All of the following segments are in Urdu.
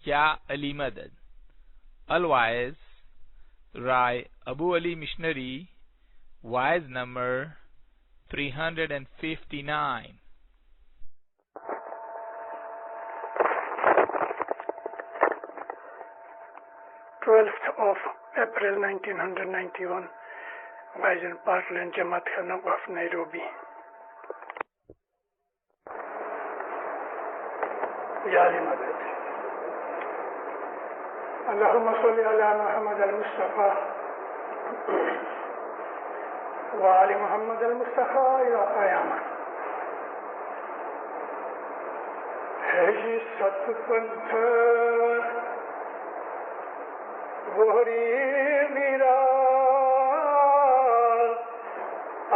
یا علی مدد. Otherwise, write Abu Ali Missionary, wise number 359. 12th of April 1991, Wise Parkland Jamaat Khana of Nairobi. Ya Ali Madad. Allahumma salli ala Muhammad al-Mustafa wa ali Muhammad al-Mustafa ya Qayaman. ہے جی ست پنتھ وہری میرا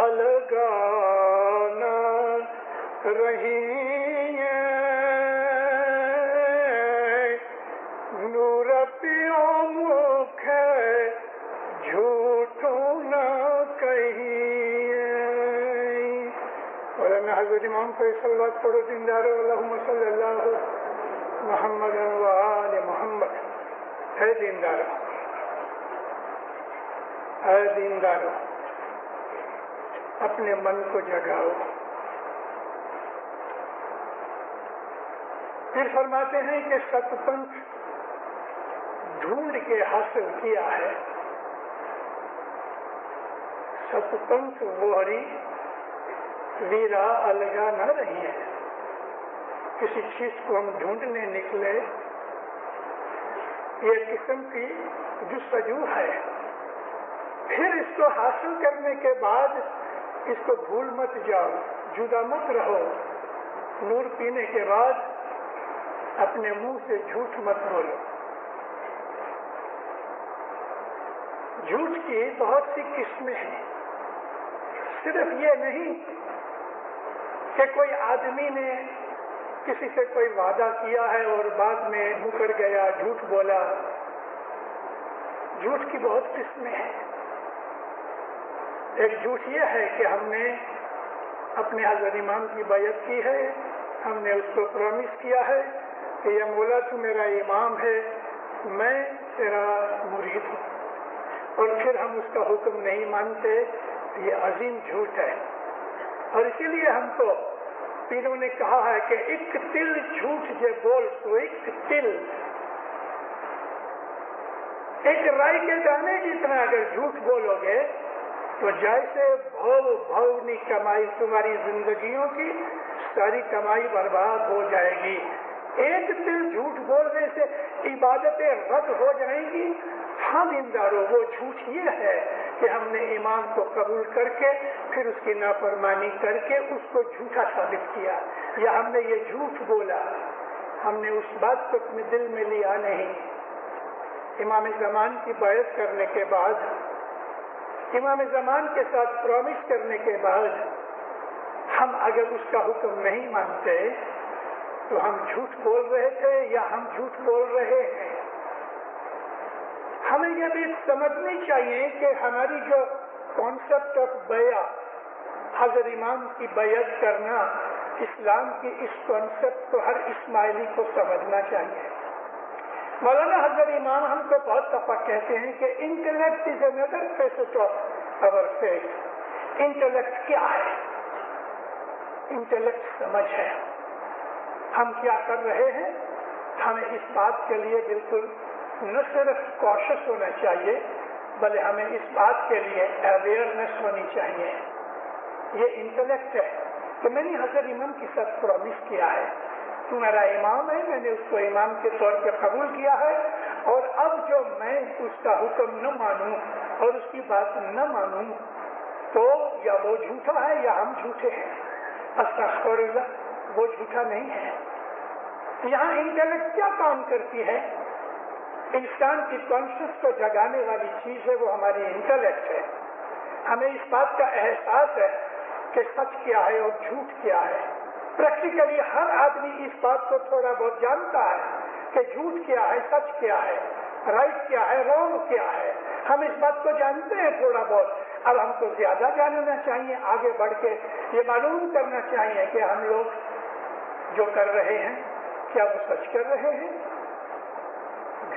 الگانا رہی نور پیوں مکھ جھوٹوں نہ کہیے. مولانا حضرت امام کو صلوات پڑھو دیندارو. اللہم صلی اللہ محمد و آل محمد. اے دیندارو، اے دیندارو، اپنے من کو جگاؤ. پھر فرماتے ہیں کہ ست پنتھ ڈھونڈ کے حاصل کیا ہے. ست پنتھ وہری ویرا الگا نہ رہی ہے. کسی چیز کو ہم ڈھونڈنے نکلے، یہ قسم کی جستجو ہے. پھر اس کو حاصل کرنے کے بعد اس کو بھول مت جاؤ، جدا مت رہو. نور پینے کے بعد اپنے منہ سے جھوٹ مت بولو. جھوٹ کی بہت سی قسمیں ہیں. صرف یہ نہیں کہ کوئی آدمی نے کسی سے کوئی وعدہ کیا ہے اور بعد میں مکر گیا، جھوٹ بولا. جھوٹ کی بہت قسمیں ہیں. ایک جھوٹ یہ ہے کہ ہم نے اپنے حضرت امام کی بیعت کی ہے، ہم نے اس کو پرومس کیا ہے کہ یا مولا تو میرا امام ہے، میں تیرا مرید ہوں، اور پھر ہم اس کا حکم نہیں مانتے. یہ عظیم جھوٹ ہے. اور اسی لیے ہم کو پیروں نے کہا ہے کہ ایک تل جھوٹ جے بول تو ایک تل، ایک رائی کے دانے جتنا اگر جھوٹ بولو گے تو جیسے بھونی کمائی تمہاری زندگیوں کی ساری کمائی برباد ہو جائے گی. ایک دل جھوٹ بولنے سے عبادتیں رد ہو جائیں گی. ہاں دیندارو، وہ جھوٹ یہ ہے کہ ہم نے ایمان کو قبول کر کے پھر اس کی نافرمانی کر کے اس کو جھوٹا ثابت کیا، یا ہم نے یہ جھوٹ بولا، ہم نے اس بات کو اپنے دل میں لیا نہیں. امام زمان کی بیعت کرنے کے بعد، امام زمان کے ساتھ پرومس کرنے کے بعد ہم اگر اس کا حکم نہیں مانتے تو ہم جھوٹ بول رہے تھے یا ہم جھوٹ بول رہے ہیں. ہمیں یہ بھی سمجھنی چاہیے کہ ہماری جو کانسیپٹ آف بیع، حضرت امام کی بیعت کرنا، اسلام کی اس کانسیپٹ کو ہر اسماعیلی کو سمجھنا چاہیے. مولانا حضرت امام ہم کو بہت دفعہ کہتے ہیں کہ intellect is another facet of our faith. Intellect کیا ہے؟ انٹلیکٹ سمجھ ہے. ہم کیا کر رہے ہیں؟ ہمیں اس بات کے لیے بالکل نہ صرف کوشش ہونا چاہیے بلکہ ہمیں اس بات کے لیے اویئرنیس ہونی چاہیے. یہ انٹلیکٹ ہے کہ میں نے حضرت امام کے ساتھ پرومس کیا ہے، تو میرا امام ہے، میں نے اس کو امام کے طور پہ قبول کیا ہے، اور اب جو میں اس کا حکم نہ مانوں اور اس کی بات نہ مانوں تو یا وہ جھوٹا ہے یا ہم جھوٹے ہیں. استغفر اللہ، وہ جھوٹا نہیں ہے. یہاں انٹلیکٹ کیا کام کرتی ہے؟ انسان کی کانشیس کو جگانے والی چیز ہے وہ ہماری انٹلیکٹ ہے. ہمیں اس بات کا احساس ہے کہ سچ کیا ہے اور جھوٹ کیا ہے. پریکٹیکلی ہر آدمی اس بات کو تھوڑا بہت جانتا ہے کہ جھوٹ کیا ہے، سچ کیا ہے، رائٹ کیا ہے، رانگ کیا ہے. ہم اس بات کو جانتے ہیں تھوڑا بہت. اب ہم کو زیادہ جاننا چاہیے، آگے بڑھ کے یہ معلوم کرنا چاہیے کہ ہم لوگ جو کر رہے ہیں کیا وہ سچ کر رہے ہیں.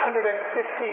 150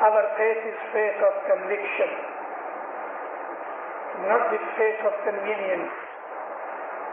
our faith is faith of conviction, not the faith of convenience।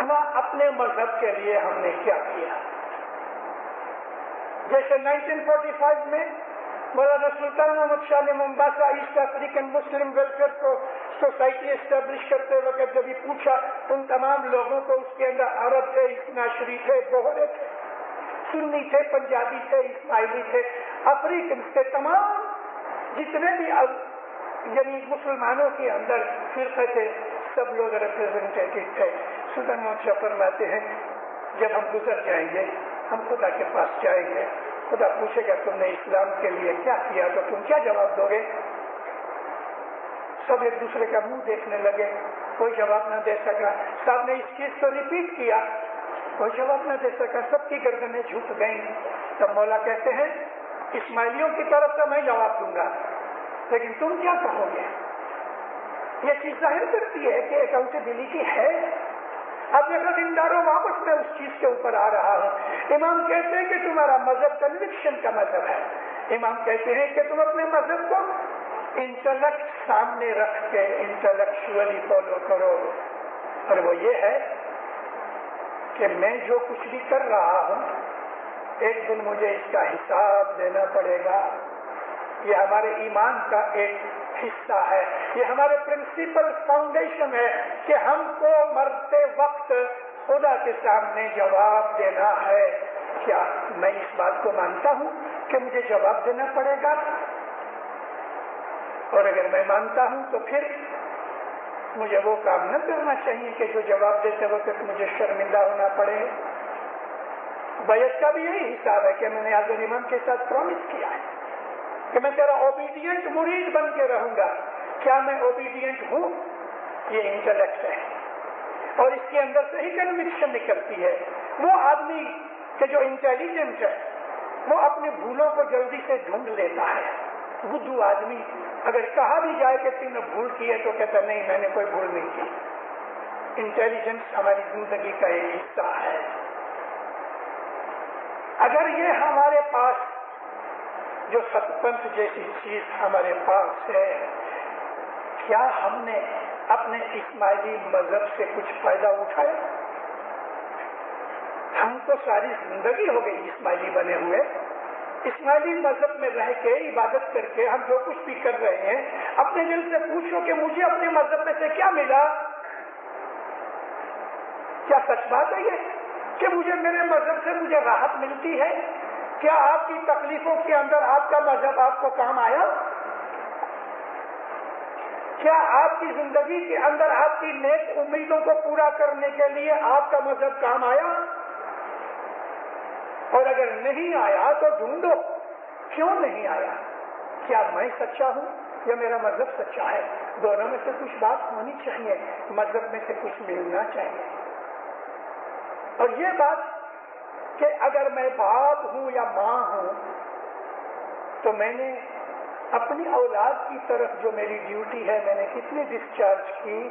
ہم اپنے مذہب کے لیے ہم نے کیا کیا؟ جیسے 1945 میں مولانا سلطان محمد شاہ نے ممباسا ایسٹ افریقن مسلم ویلفیئر سوسائٹی اسٹیبلش کرتے وقت جب پوچھا ان تمام لوگوں کو، اس کے اندر عرب تھے، ناشری تھے، بوہرے تھے، سنی تھے، پنجابی تھے، اسماعیلی تھے، افریقن تھے، تمام جتنے بھی یعنی مسلمانوں کے اندر فرقے تھے، سب لوگ ریپرزینٹیٹو تھے۔ سلطان محمد شاہ فرماتے ہیں جب ہم گزر جائیں گے، ہم خدا کے پاس جائیں گے، خدا پوچھے گا تم نے اسلام کے لیے کیا کیا، تو تم کیا جواب دو گے؟ سب ایک دوسرے کا منہ دیکھنے لگے، کوئی جواب نہ دے سکا۔ صاحب نے اس چیز کو ریپیٹ کیا، کوئی جواب نہ دے سکا، سب کی گردنیں جھک گئیں۔ تب مولا کہتے ہیں اسماعیلیوں کی طرف سے میں جواب دوں گا، لیکن تم کیا کہو گے؟ یہ چیز ظاہر کرتی ہے کہ اکاؤنٹیبلٹی ہے۔ اب دیکھو دینداروں، واپس میں اس چیز کے اوپر آ رہا ہوں۔ امام کہتے ہیں کہ تمہارا مذہب کنوکشن کا مذہب ہے۔ امام کہتے ہیں کہ تم اپنے مذہب کو انٹلیکٹ سامنے رکھ کے انٹلیکچولی فالو کرو، اور وہ یہ ہے کہ میں جو کچھ بھی کر رہا ہوں ایک دن مجھے اس کا حساب دینا پڑے گا۔ یہ ہمارے ایمان کا ایک حصہ ہے، یہ ہمارے پرنسپل فاؤنڈیشن ہے کہ ہم کو مرتے وقت خدا کے سامنے جواب دینا ہے۔ کیا میں اس بات کو مانتا ہوں کہ مجھے جواب دینا پڑے گا؟ اور اگر میں مانتا ہوں تو پھر مجھے وہ کام نہ کرنا چاہیے کہ جو جواب دیتے وقت مجھے شرمندہ ہونا پڑے۔ بیعت کا بھی یہی حساب ہے کہ میں نے حضرت امام کے ساتھ پرومس کیا ہے کہ میں تیرا اوبیڈینٹ مرید بن کے رہوں گا۔ کیا میں اوبیڈینٹ ہوں؟ یہ انٹلیکٹ ہے، اور اس کے اندر سے ہی کنوکشن نکلتی ہے۔ وہ آدمی کہ جو انٹیلیجنٹ ہے وہ اپنی بھولوں کو جلدی سے ڈھونڈ لیتا ہے۔ بدھو آدمی اگر کہا بھی جائے کہ تم نے بھول کی ہے تو کہتا نہیں، میں نے کوئی بھول نہیں کی۔ انٹیلیجنس ہماری زندگی کا ایک حصہ ہے۔ اگر یہ ہمارے پاس جو ستپنتھ جیسی چیز ہمارے پاس ہے، کیا ہم نے اپنے اسماعیلی مذہب سے کچھ فائدہ اٹھایا؟ ہم تو ساری زندگی ہو گئی اسماعیلی بنے ہوئے۔ اسماعیلی مذہب میں رہ کے عبادت کر کے ہم جو کچھ بھی کر رہے ہیں، اپنے دل سے پوچھو کہ مجھے اپنے مذہب میں سے کیا ملا؟ کیا سچ بات ہے یہ کہ مجھے میرے مذہب سے مجھے راحت ملتی ہے؟ کیا آپ کی تکلیفوں کے اندر آپ کا مذہب آپ کو کام آیا؟ کیا آپ کی زندگی کے اندر آپ کی نیک امیدوں کو پورا کرنے کے لیے آپ کا مذہب کام آیا؟ اور اگر نہیں آیا تو ڈھونڈو کیوں نہیں آیا۔ کیا میں سچا ہوں یا میرا مذہب سچا ہے؟ دونوں میں سے کچھ بات ہونی چاہیے، مذہب میں سے کچھ ملنا چاہیے۔ اور یہ بات کہ اگر میں باپ ہوں یا ماں ہوں تو میں نے اپنی اولاد کی طرف جو میری ڈیوٹی ہے میں نے کتنی ڈسچارج کی؟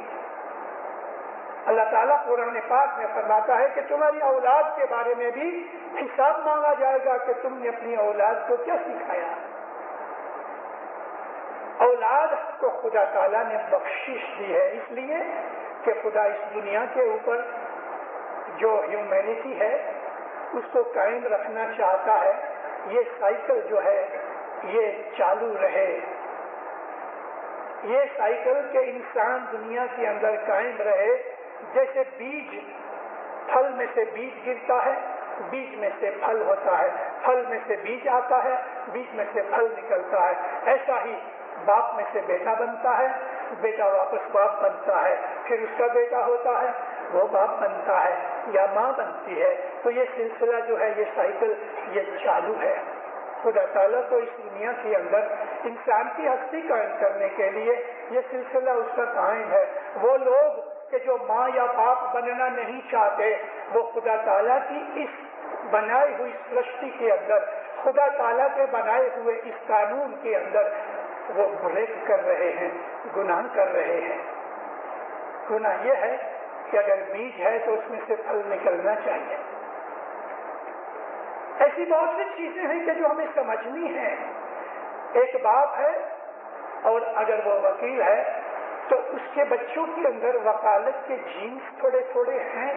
اللہ تعالیٰ قرآن پاک میں فرماتا ہے کہ تمہاری اولاد کے بارے میں بھی حساب مانگا جائے گا کہ تم نے اپنی اولاد کو کیا سکھایا۔ اولاد کو خدا تعالیٰ نے بخشش دی ہے، اس لیے کہ خدا اس دنیا کے اوپر جو ہیومینٹی ہے اس کو قائم رکھنا چاہتا ہے۔ یہ سائیکل جو ہے یہ چالو رہے، یہ سائیکل کے انسان دنیا کے اندر قائم رہے۔ جیسے بیج، پھل میں سے بیج گرتا ہے، بیج میں سے پھل ہوتا ہے، پھل میں سے بیج آتا ہے، بیج میں سے پھل نکلتا ہے، ایسا ہی باپ میں سے بیٹا بنتا ہے، بیٹا واپس باپ بنتا ہے، پھر اس کا بیٹا ہوتا ہے وہ باپ بنتا ہے یا ماں بنتی ہے۔ تو یہ سلسلہ جو ہے یہ سائیکل یہ چالو ہے۔ خدا تعالیٰ کو اس دنیا کے اندر انسان کی ہستی قائم کرنے کے لیے یہ سلسلہ اس کا قائم ہے۔ وہ لوگ کہ جو ماں یا باپ بننا نہیں چاہتے وہ خدا تعالیٰ کی اس بنائی ہوئی سرشٹی کے اندر، خدا تعالیٰ کے بنائے ہوئے اس قانون کے اندر وہ بریک کر رہے ہیں، گناہ کر رہے ہیں۔ گناہ یہ ہے کہ اگر بیج ہے تو اس میں سے پھل نکلنا چاہیے۔ ایسی بہت سی چیزیں ہیں کہ جو ہمیں سمجھنی ہیں۔ ایک باپ ہے اور اگر وہ وکیل ہے تو اس کے بچوں کے اندر وکالت کے جینس تھوڑے تھوڑے ہیں،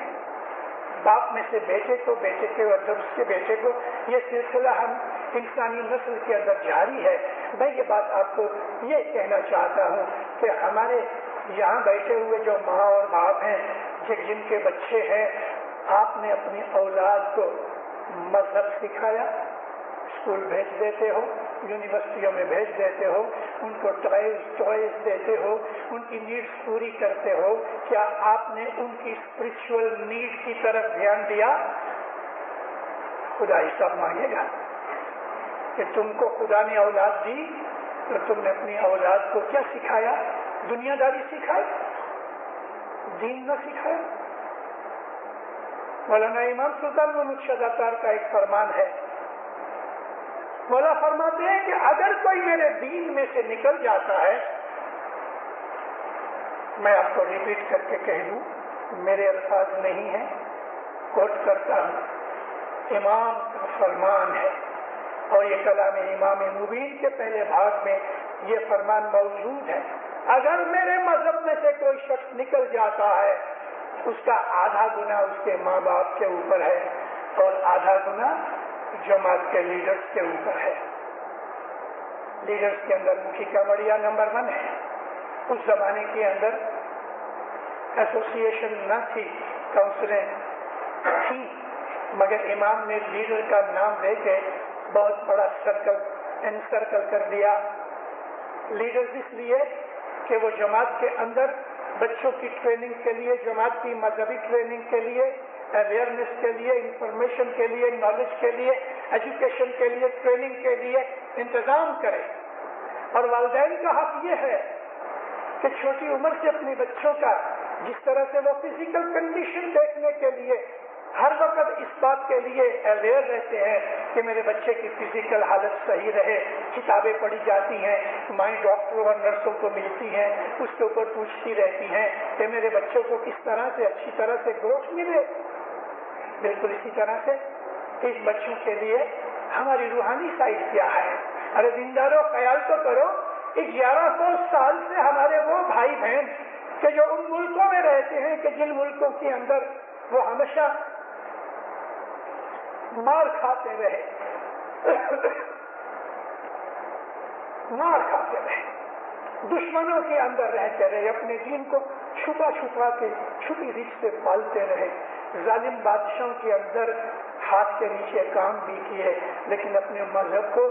باپ میں سے بیٹے کو، بیٹے کے اور جب اس کے بیٹے کو، یہ سلسلہ ہم انسانی نسل کے اندر جاری ہے۔ میں یہ بات آپ کو یہ کہنا چاہتا ہوں کہ ہمارے یہاں بیٹھے ہوئے جو ماں اور باپ ہیں، جن کے بچے ہیں، آپ نے اپنی اولاد کو مذہب سکھایا، اسکول بھیج دیتے ہو، یونیورسٹیوں میں بھیج دیتے ہو، ان کو ٹوائز دیتے ہو، ان کی نیڈس پوری کرتے ہو، کیا آپ نے ان کی اسپرچل نیڈ کی طرف دھیان دیا؟ خدا حساب مانگے گا کہ تم کو خدا نے اولاد دی تو تم نے اپنی اولاد کو کیا سکھایا؟ دنیا داری سکھائی، دین نہ سکھایا۔ مولانا امام سلطان محمود شہزاد کا ایک فرمان ہے، مولا فرماتے ہیں کہ اگر کوئی میرے دین میں سے نکل جاتا ہے، میں آپ کو ریپیٹ کر کے کہہ دوں، میرے الفاظ نہیں ہیں، کوٹ کرتا ہوں، امام کا فرمان ہے، اور یہ کلام امام مبین کے پہلے بھاگ میں یہ فرمان موجود ہے، اگر میرے مذہب میں سے کوئی شخص نکل جاتا ہے، اس کا آدھا گناہ اس کے ماں باپ کے اوپر ہے اور آدھا گناہ جماعت کے لیڈرز کے اوپر ہے۔ لیڈرز کے اندر مکھی کامڑیا نمبر 1 ہے۔ اس زمانے کے اندر ایسوسیشن نہ تھی، کاؤنسلیں تھی، مگر امام نے لیڈر کا نام دے کے بہت بڑا سرکل کر دیا۔ لیڈرز اس لیے کہ وہ جماعت کے اندر بچوں کی ٹریننگ کے لیے، جماعت کی مذہبی ٹریننگ کے لیے، اویئرنیس کے لیے، انفارمیشن کے لیے، نالج کے لیے، ایجوکیشن کے لیے، ٹریننگ کے لیے انتظام کرے۔ اور والدین کا حق یہ ہے کہ چھوٹی عمر سے اپنے بچوں کا جس طرح سے وہ فزیکل کنڈیشن دیکھنے کے لیے ہر وقت اس بات کے لیے اویئر رہتے ہیں کہ میرے بچے کی فزیکل حالت صحیح رہے، کتابیں پڑھی جاتی ہیں، مائیں ڈاکٹروں اور نرسوں کو ملتی ہیں، اس کے اوپر پوچھتی رہتی ہیں کہ میرے بچوں کو کس طرح سے اچھی طرح سے گروتھ ملے۔ بالکل اسی طرح سے اس بچوں کے لیے ہماری روحانی سائڈ کیا ہے؟ ارے دینداروں، خیال تو کرو، 1100 سال سے ہمارے وہ بھائی بہن کہ جو ان ملکوں میں رہتے ہیں کہ جن ملکوں کے اندر وہ ہمیشہ مار کھاتے رہے، دشمنوں کے اندر رہتے رہے، اپنے دین کو چھپا چھپا کے چھپی ریچھ سے پالتے رہے، ظالم بادشاہوں کے اندر ہاتھ کے نیچے کام بھی کیے، لیکن اپنے مذہب کو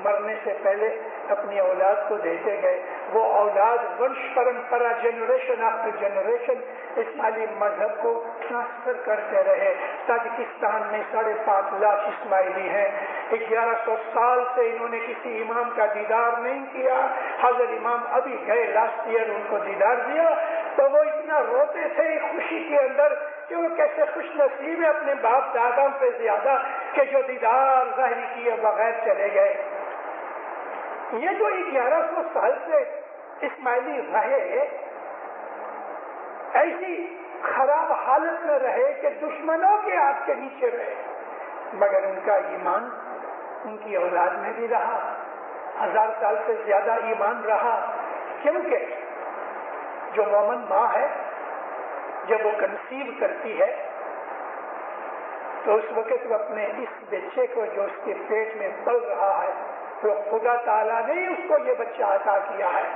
مرنے سے پہلے اپنی اولاد کو دیتے گئے۔ وہ اولاد ونش پرمپرا، جنریشن آفٹر جنریشن اسماعیلی مذہب کو ٹرانسفر کرتے رہے۔ تاجکستان میں 5.5 لاکھ اسماعیلی ہیں۔ 1100 سال سے انہوں نے کسی امام کا دیدار نہیں کیا۔ حضرت امام ابھی گئے لاسٹ ایئر، ان کو دیدار دیا تو وہ اتنا روتے تھے خوشی کے اندر کہ وہ کیسے خوش نصیب ہے اپنے باپ دادا سے زیادہ کہ جو دیدار ظاہری کیے بغیر چلے گئے۔ یہ جو 1100 سال سے اسماعیلی رہے، ایسی خراب حالت میں رہے کہ دشمنوں کے ہاتھ کے نیچے رہے، مگر ان کا ایمان ان کی اولاد میں بھی رہا، 1000 سال سے زیادہ ایمان رہا۔ کیونکہ جو مومن ماں ہے جب وہ کنسیو کرتی ہے تو اس وقت وہ اپنے اس بچے کو جو اس کے پیٹ میں پل رہا ہے، تو خدا تعالیٰ نے اس کو یہ بچہ عطا کیا ہے۔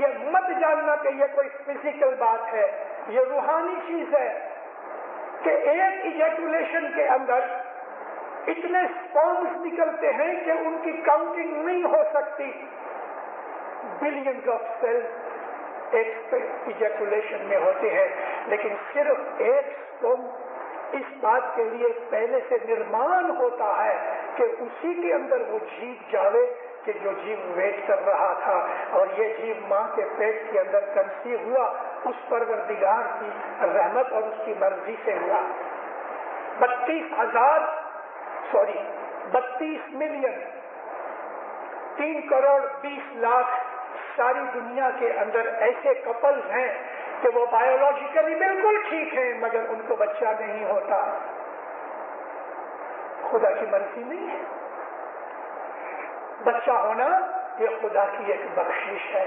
یہ مت جاننا کہ یہ کوئی فزیکل بات ہے، یہ روحانی چیز ہے کہ ایک ایجیکولیشن کے اندر اتنے سپرمز نکلتے ہیں کہ ان کی کاؤنٹنگ نہیں ہو سکتی۔ بلینز آف سیلز ایک ایجیکولیشن میں ہوتے ہیں، لیکن صرف ایک سپرم اس بات کے لیے پہلے سے نرمان ہوتا ہے کہ اسی کے اندر وہ جیو جاوے کہ جو جیو ویٹ کر رہا تھا، اور یہ جیو ماں کے پیٹ کے اندر کنسیو ہوا اس پروردگار کی رحمت اور اس کی مرضی سے ہوا۔ 32 ملین 3 کروڑ 20 لاکھ ساری دنیا کے اندر ایسے کپلز ہیں کہ وہ بایولوجیکلی بالکل ٹھیک ہیں مگر ان کو بچہ نہیں ہوتا۔ خدا کی مرضی نہیں ہے، بچہ ہونا یہ خدا کی ایک بخشش ہے۔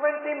20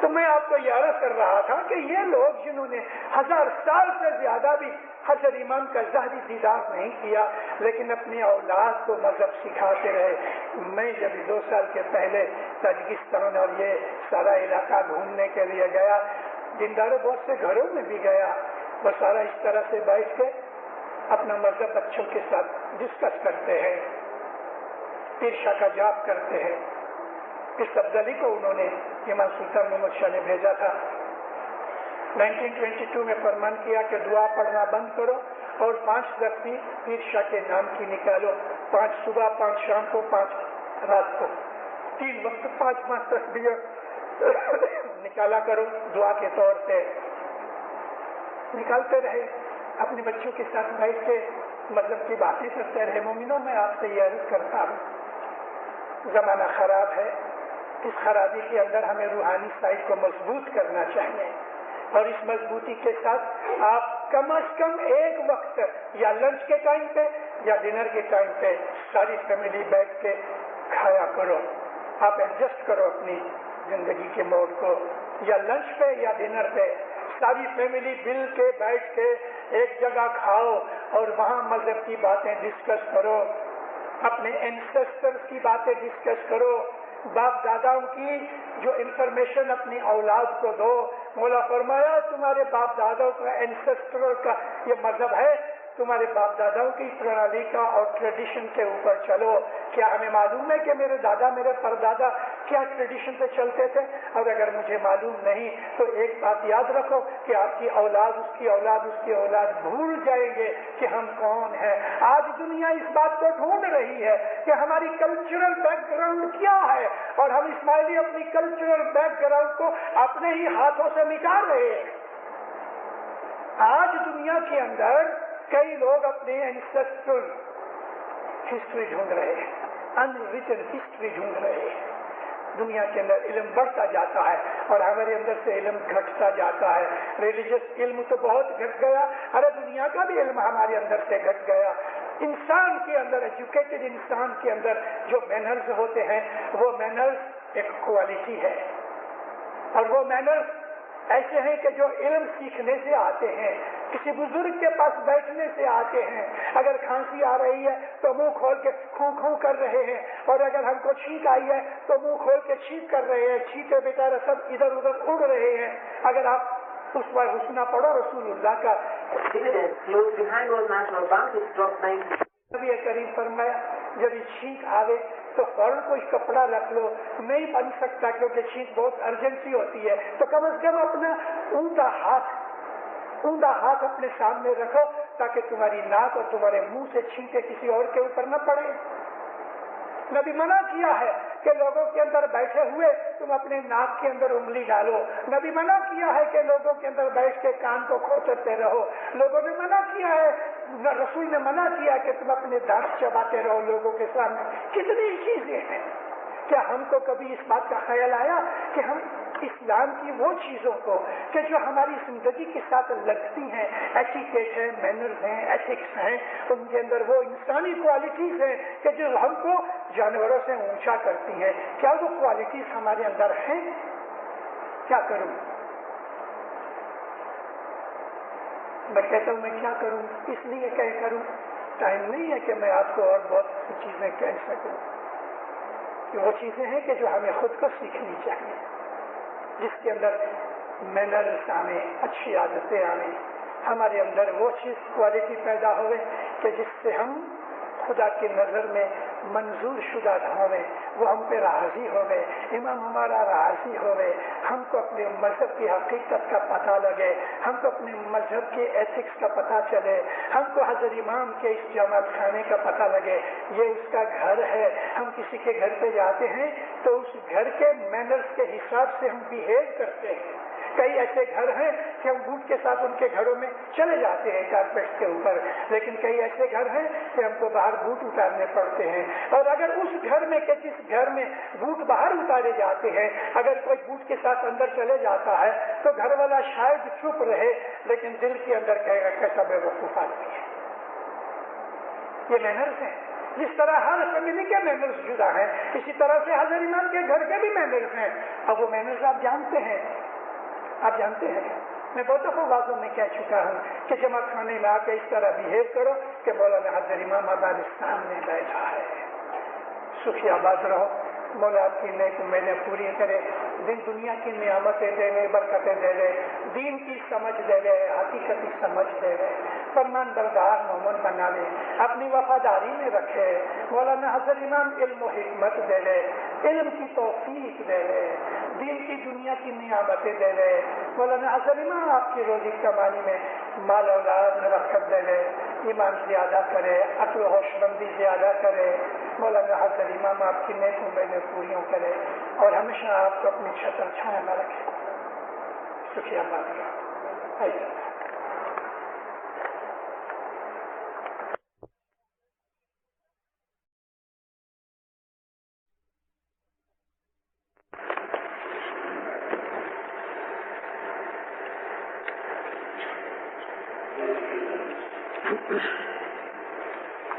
تو میں آپ کو یہ عرض کر رہا تھا کہ یہ لوگ جنہوں نے 1000 سال سے زیادہ بھی حضرت امام کا ظاہری دیدار نہیں کیا لیکن اپنی اولاد کو مذہب سکھاتے رہے. میں جب 2 سال کے پہلے تاجکستان اور یہ سارا علاقہ گھومنے کے لیے گیا, دینداروں بہت سے گھروں میں بھی گیا, وہ سارا اس طرح سے بیٹھ کے اپنا مذہب بچوں کے ساتھ ڈسکس کرتے ہیں, پیر شاہ کا جاپ کرتے ہیں. اس افضلی کو انہوں نے امام سلطان محمد شاہ نے بھیجا تھا. 1922 میں فرمان کیا کہ دعا پڑھنا بند کرو اور 5 تسبیح پیر شاہ کے نام کی نکالو, 5 صبح, 5 شام کو, 5 رات کو, 3 وقت 5 تسبیح نکالا کرو دعا کے طور پہ. نکالتے رہے, اپنے بچوں کے ساتھ بیٹھ کے مطلب کی باتیں کرتے رہے. مومنوں, میں آپ سے یہ عرض کرتا ہوں, زمانہ خراب ہے, اس خرابی کے اندر ہمیں روحانی سائڈ کو مضبوط کرنا چاہیے اور اس مضبوطی کے ساتھ آپ کم از کم ایک وقت یا لنچ کے ٹائم پہ یا ڈنر کے ٹائم پہ ساری فیملی بیٹھ کے کھایا کرو. آپ ایڈجسٹ کرو اپنی زندگی کے موڈ کو, یا لنچ پہ یا ڈنر پہ ساری فیملی مل کے بیٹھ کے ایک جگہ کھاؤ اور وہاں مذہب کی باتیں ڈسکس کرو, اپنے اینسیسٹرز کی باتیں ڈسکس کرو, باپ داداؤں کی جو انفارمیشن اپنی اولاد کو دو. مولا فرمایا تمہارے باپ داداؤں کا اینسیسٹر کا یہ مذہب ہے, تمہارے باپ داداؤں کی پرنالی کا اور ٹریڈیشن کے اوپر چلو. کیا ہمیں معلوم ہے کہ میرے دادا میرے پردادا کیا ٹریڈیشن پہ چلتے تھے؟ اور اگر مجھے معلوم نہیں تو ایک بات یاد رکھو کہ آپ کی اولاد, اس کی اولاد, اس کی اولاد بھول جائیں گے کہ ہم کون ہیں. آج دنیا اس بات کو ڈھونڈ رہی ہے کہ ہماری کلچرل بیک گراؤنڈ کیا ہے, اور ہم اسماعیلی اپنی کلچرل بیک گراؤنڈ کو اپنے ہی ہاتھوں سے مٹا رہے ہیں. آج دنیا کے اندر کئی لوگ اپنے اینسیسٹرل ہسٹری ڈھونڈ رہے ہیں, ان ریٹن ہسٹری ڈھونڈ رہے ہیں. دنیا کے اندر علم بڑھتا جاتا ہے اور ہمارے اندر سے علم گھٹتا جاتا ہے. ریلیجس علم تو بہت گھٹ گیا, ارے دنیا کا بھی علم ہمارے اندر سے گھٹ گیا. انسان کے اندر, ایجوکیٹڈ انسان کے اندر جو مینرز ہوتے ہیں وہ مینرز ایک کوالٹی ہے, اور وہ مینرز ایسے ہیں کہ جو علم سیکھنے سے آتے ہیں, کسی بزرگ کے پاس بیٹھنے سے آتے ہیں. اگر کھانسی آ رہی ہے تو منہ کھول کے کھوں کھوں کر رہے ہیں, اور اگر ہم کو چھینک آئی ہے تو منہ کھول کے چھینک کر رہے ہیں. چھینکے بیچارے سب ادھر ادھر اڑ رہے ہیں. اگر آپ اس پر حسنہ پڑھو رسول اللہ کا, نبی کریم فرمایا جب یہ چھینک آوے تو فوراً کوئی کپڑا رکھ لو. نہیں بن سکتا کیونکہ چھینک بہت ارجنسی ہوتی ہے, تو کم از کم اپنا اوندا ہاتھ اپنے سامنے رکھو تاکہ تمہاری ناک اور تمہارے منہ سے چھینکے کسی اور کے اوپر نہ پڑے. نبی منع کیا ہے کہ لوگوں کے اندر بیٹھے ہوئے تم اپنے ناک کے اندر انگلی ڈالو. نبی منع کیا ہے کہ لوگوں کے اندر بیٹھ کے کان کو کھوچتے رہو. لوگوں نے منع کیا ہے, رسول نے منع کیا کہ تم اپنے دانت چباتے رہو لوگوں کے سامنے. کتنی چیزیں ہیں. کیا ہم کو کبھی اس بات کا خیال آیا کہ ہم اسلام کی وہ چیزوں کو کہ جو ہماری زندگی کے ساتھ لگتی ہیں, ایٹیکیٹ ہے, مینرز ہیں, ایتھکس ہیں, ان کے اندر وہ انسانی کوالٹیز ہیں کہ جو ہم کو جانوروں سے اونچا کرتی ہیں, کیا وہ کوالٹیز ہمارے اندر ہیں؟ کیا کروں میں کہتا ہوں, میں کیا کروں, اس لیے کیا کروں, ٹائم نہیں ہے کہ میں آپ کو اور بہت سی چیزیں کہہ سکوں. وہ چیزیں ہیں کہ جو ہمیں خود کو سیکھنی چاہیے, جس کے اندر مینرز آنے, اچھی عادتیں آنے, ہمارے اندر وہ چیز کوالٹی پیدا ہوئے کہ جس سے ہم خدا کی نظر میں منظور شدہ ہوئے, وہ ہم پہ راضی ہوئے, امام ہمارا راضی ہوئے, ہم کو اپنے مذہب کی حقیقت کا پتہ لگے, ہم کو اپنے مذہب کے ایتھکس کا پتہ چلے, ہم کو حضرت امام کے اس جماعت خانے کا پتہ لگے. یہ اس کا گھر ہے, ہم کسی کے گھر پہ جاتے ہیں تو اس گھر کے مینرز کے حساب سے ہم بیہیو کرتے ہیں. کئی ایسے گھر ہیں کہ ہم بوٹ کے ساتھ ان کے گھروں میں چلے جاتے ہیں کارپیٹ کے اوپر, لیکن کئی ایسے گھر ہیں کہ ہم کو باہر بوٹ اتارنے پڑتے ہیں. اور اگر اس گھر میں کہ جس گھر میں بوٹ باہر اتارے جاتے ہیں, اگر کوئی بوٹ کے ساتھ اندر چلے جاتا ہے تو گھر والا شاید چپ رہے, لیکن دل کے اندر کہے گا کیسا بے وقوف آدمی ہے. یہ مینرز ہیں. جس طرح ہر فیملی کے ممبرس جدا ہیں، اسی طرح سے حضرت امام کے گھر کے بھی ممبرس ہیں. اب وہ ممبرس آپ جانتے ہیں، میں بہت دفعہ واضح میں کہہ چکا ہوں کہ جمع خانے میں آ کے اس طرح بہیو کرو کہ مولانا حضرت امام ہمارے سامنے بیٹھا ہے. سخی آباد رہو، مولا آپ کی نیک امیدیں پوری کرے، دن دنیا کی نعمتیں دے لے، برکتیں دے لے، دین کی سمجھ دے لے، حقیقتی سمجھ دے لے، فرمان بردار مومن بنا لے، اپنی وفاداری میں رکھے. مولانا حضرت امام علم و حکمت دے لے، علم کی توفیق دے لے، دین کی دنیا کی نعمتیں دے لے. مولانا حضرت امام آپ کی روزی کمانی میں مال اولاد میں برکت دے لے، ایمان زیادہ کرے، عقل و ہوش مندی زیادہ کرے. مولانا حضرت امام آپ کی نیک امیدیں پوریوں کرے اور ہمیشہ آپ کو اپنی چھتر چھایا میں رکھے. شکریہ بات کا.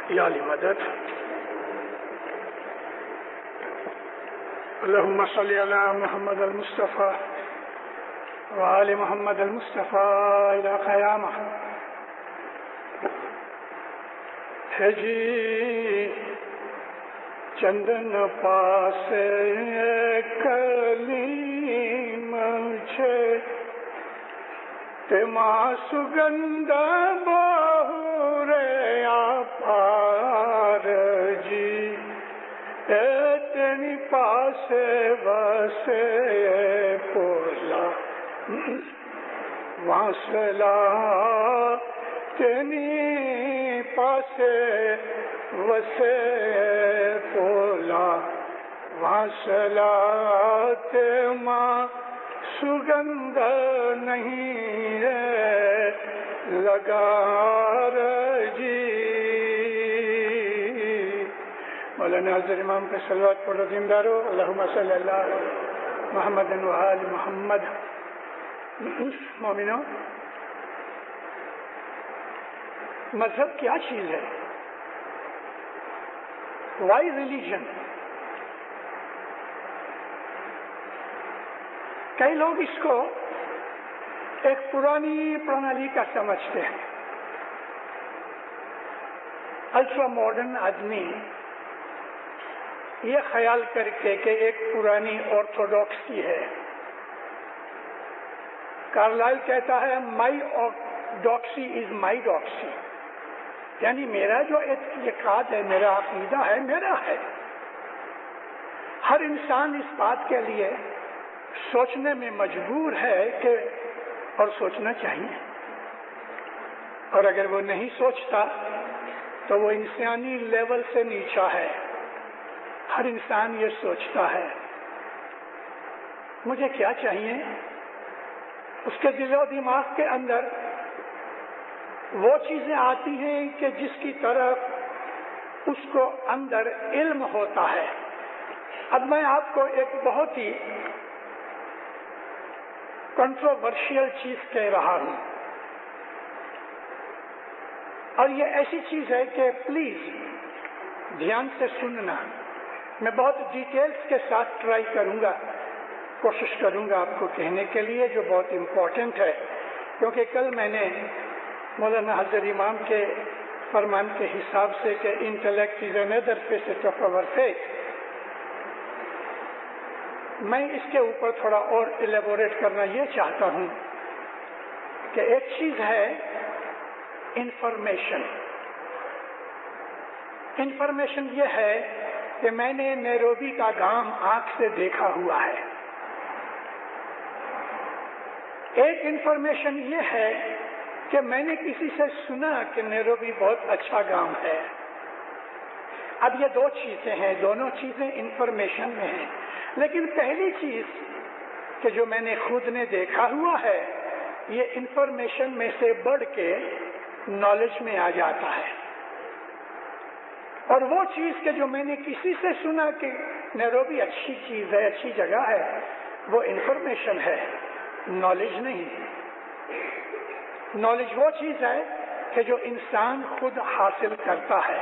یا علی مدد. اللهم صل على محمد المصطفى وآل محمد المصطفى إلى قیامہ. ہے جی چندن پاس کلیم چھے تما سگند بہور آپار جی تیری پاس وسے پولا واصلہ تیری پاس وسے پولا واصلہ تیما سگند نہیں ہے لگار جی. مولانا حضرت امام کے صلوات پڑھو دیندارو. اللہم صلی اللہ محمد و آل محمد. مومنو، مذہب کیا چیز ہے؟ Why religion? کئی لوگ اس کو ایک پرانی پرنالی کا سمجھتے ہیں. الٹرا ماڈرن آدمی یہ خیال کر کے کہ ایک پرانی آرتھوڈاکسی ہے. کارلائل کہتا ہے مائی ڈاکسی از مائی ڈاکسی، یعنی میرا جو اعتقاد ہے، میرا عقیدہ ہے، میرا ہے. ہر انسان اس بات کے لیے سوچنے میں مجبور ہے کہ اور سوچنا چاہیے، اور اگر وہ نہیں سوچتا تو وہ انسانی لیول سے نیچا ہے. ہر انسان یہ سوچتا ہے مجھے کیا چاہیے. اس کے دل و دماغ کے اندر وہ چیزیں آتی ہیں کہ جس کی طرف اس کو اندر علم ہوتا ہے. اب میں آپ کو ایک بہت ہی کنٹروورشیل چیز کہہ رہا ہوں، اور یہ ایسی چیز ہے کہ پلیز دھیان سے سننا. میں بہت ڈیٹیلز کے ساتھ ٹرائی کروں گا، کوشش کروں گا آپ کو کہنے کے لیے، جو بہت امپورٹنٹ ہے. کیونکہ کل میں نے مولانا حضرت امام کے فرمان کے حساب سے کہ intellect is another facet of our faith، میں اس کے اوپر تھوڑا اور ایلیبوریٹ کرنا یہ چاہتا ہوں کہ ایک چیز ہے انفارمیشن. انفارمیشن یہ ہے کہ میں نے نیروبی کا گام آنکھ سے دیکھا ہوا ہے. ایک انفارمیشن یہ ہے کہ میں نے کسی سے سنا کہ نیروبی بہت اچھا گام ہے. اب یہ دو چیزیں ہیں، دونوں چیزیں انفارمیشن میں ہیں. لیکن پہلی چیز کہ جو میں نے خود نے دیکھا ہوا ہے، یہ انفارمیشن میں سے بڑھ کے نالج میں آ جاتا ہے. اور وہ چیز کہ جو میں نے کسی سے سنا کہ نیروبی اچھی چیز ہے، اچھی جگہ ہے، وہ انفارمیشن ہے، نالج نہیں. نالج وہ چیز ہے کہ جو انسان خود حاصل کرتا ہے.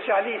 40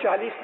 40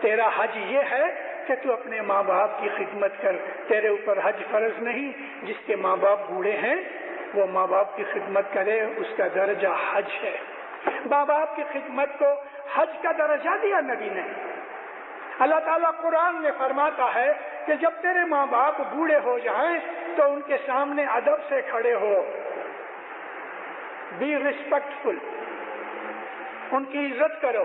تیرا حج یہ ہے کہ تو اپنے ماں باپ کی خدمت کر. تیرے اوپر حج فرض نہیں. جس کے ماں باپ بوڑھے ہیں وہ ماں باپ کی خدمت کرے, اس کا درجہ حج ہے. ماں باپ کی خدمت کو حج کا درجہ دیا نبی نے. اللہ تعالیٰ قرآن میں فرماتا ہے کہ جب تیرے ماں باپ بوڑھے ہو جائیں تو ان کے سامنے ادب سے کھڑے ہو, بی ریسپیکٹفل, ان کی عزت کرو,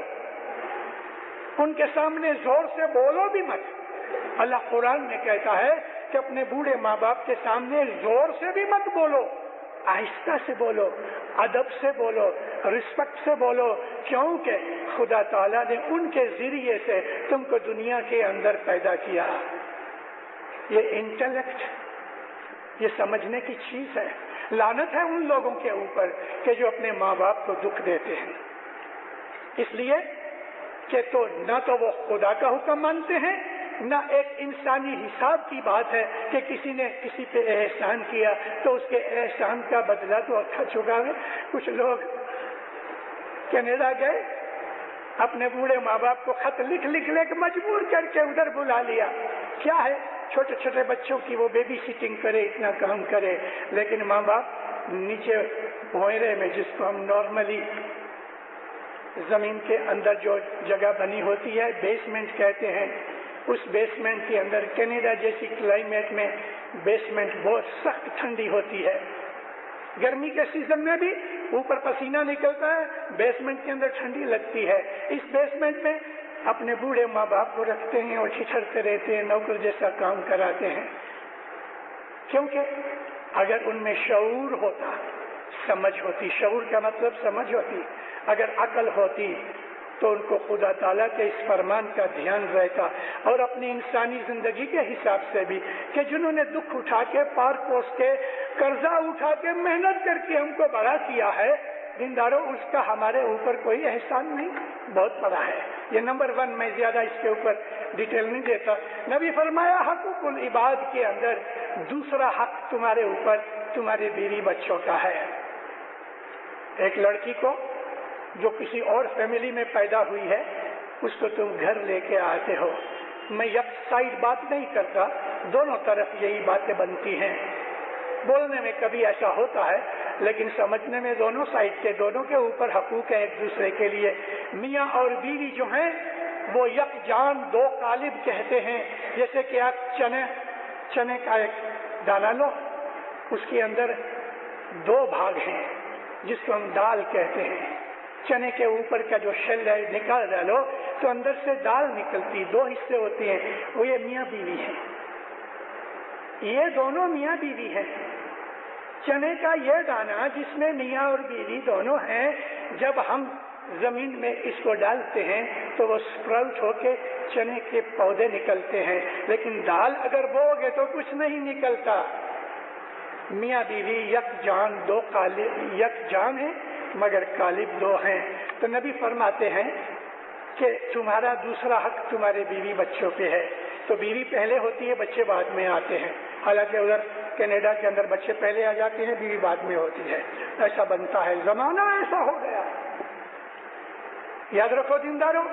ان کے سامنے زور سے بولو بھی مت. اللہ قرآن میں کہتا ہے کہ اپنے بوڑھے ماں باپ کے سامنے زور سے بھی مت بولو, آہستہ سے بولو, ادب سے بولو, رسپیکٹ سے بولو, کیونکہ خدا تعالیٰ نے ان کے ذریعے سے تم کو دنیا کے اندر پیدا کیا. یہ انٹلیکٹ, یہ سمجھنے کی چیز ہے. لعنت ہے ان لوگوں کے اوپر کہ جو اپنے ماں باپ کو دکھ دیتے ہیں. اس لیے کہ تو نہ تو وہ خدا کا حکم مانتے ہیں, نہ ایک انسانی حساب کی بات ہے کہ کسی نے کسی پہ احسان کیا تو اس کے احسان کا بدلہ تو اچھا چکاوے. کچھ لوگ کینیڈا گئے, اپنے بوڑھے ماں باپ کو خط لکھ لے کے مجبور کر کے ادھر بلا لیا. کیا ہے, چھوٹے چھوٹے بچوں کی وہ بیبی سیٹنگ کرے, اتنا کام کرے, لیکن ماں باپ نیچے بوئرے میں, جس کو ہم نارملی زمین کے اندر جو جگہ بنی ہوتی ہے بیسمنٹ کہتے ہیں, اس بیسمنٹ کے اندر کینیڈا جیسی کلائمیٹ میں بیسمنٹ بہت سخت ٹھنڈی ہوتی ہے. گرمی کے سیزن میں بھی اوپر پسینہ نکلتا ہے, بیسمنٹ کے اندر ٹھنڈی لگتی ہے. اس بیسمنٹ میں اپنے بوڑھے ماں باپ کو رکھتے ہیں اور چھچھڑتے رہتے ہیں, نوکر جیسا کام کراتے ہیں. کیونکہ اگر ان میں شعور ہوتا, سمجھ ہوتی, شعور کا مطلب سمجھ ہوتی, اگر عقل ہوتی تو ان کو خدا تعالیٰ کے اس فرمان کا دھیان رہتا, اور اپنی انسانی زندگی کے حساب سے بھی کہ جنہوں نے دکھ اٹھا کے, پار پوس کے, قرضہ اٹھا کے, محنت کر کے ہم کو بڑا کیا ہے, دینداروں, اس کا ہمارے اوپر کوئی احسان نہیں, بہت بڑا ہے. یہ نمبر 1. میں زیادہ اس کے اوپر ڈیٹیل نہیں دیتا. نبی فرمایا حقوق العباد کے اندر دوسرا حق تمہارے اوپر تمہارے بیوی بچوں کا ہے. ایک لڑکی کو جو کسی اور فیملی میں پیدا ہوئی ہے, اس کو تم گھر لے کے آتے ہو. میں یک سائڈ بات نہیں کرتا, دونوں طرف یہی باتیں بنتی ہیں. بولنے میں کبھی ایسا ہوتا ہے, لیکن سمجھنے میں دونوں سائڈ کے, دونوں کے اوپر حقوق ہے ایک دوسرے کے لیے. میاں اور بیوی جو ہیں وہ یک جان دو قالب کہتے ہیں. جیسے کہ آپ چنے کا ایک دانہ لو, اس کے اندر 2 بھاگ ہیں جس کو ہم دال کہتے ہیں. چنے کے اوپر کا جو شیل ہے نکال ڈالو تو اندر سے دال نکلتی, 2 حصے ہوتے ہیں. وہ یہ میاں بیوی ہے, یہ دونوں میاں بیوی ہیں. چنے کا یہ دانہ جس میں میاں اور بیوی دونوں ہیں, جب ہم زمین میں اس کو ڈالتے ہیں تو وہ سپراؤٹ ہو کے چنے کے پودے نکلتے ہیں. لیکن دال اگر بوگے تو کچھ نہیں نکلتا. میاں بیوی یک جان دو قالب, یک جان ہے مگر قالب 2 ہیں. تو نبی فرماتے ہیں کہ تمہارا دوسرا حق تمہارے بیوی بچوں پہ ہے. تو بیوی پہلے ہوتی ہے, بچے بعد میں آتے ہیں. حالانکہ ادھر کینیڈا کے اندر بچے پہلے آ جاتے ہیں, بیوی بعد میں ہوتی ہے. ایسا بنتا ہے, زمانہ ایسا ہو گیا. یاد رکھو دینداروں,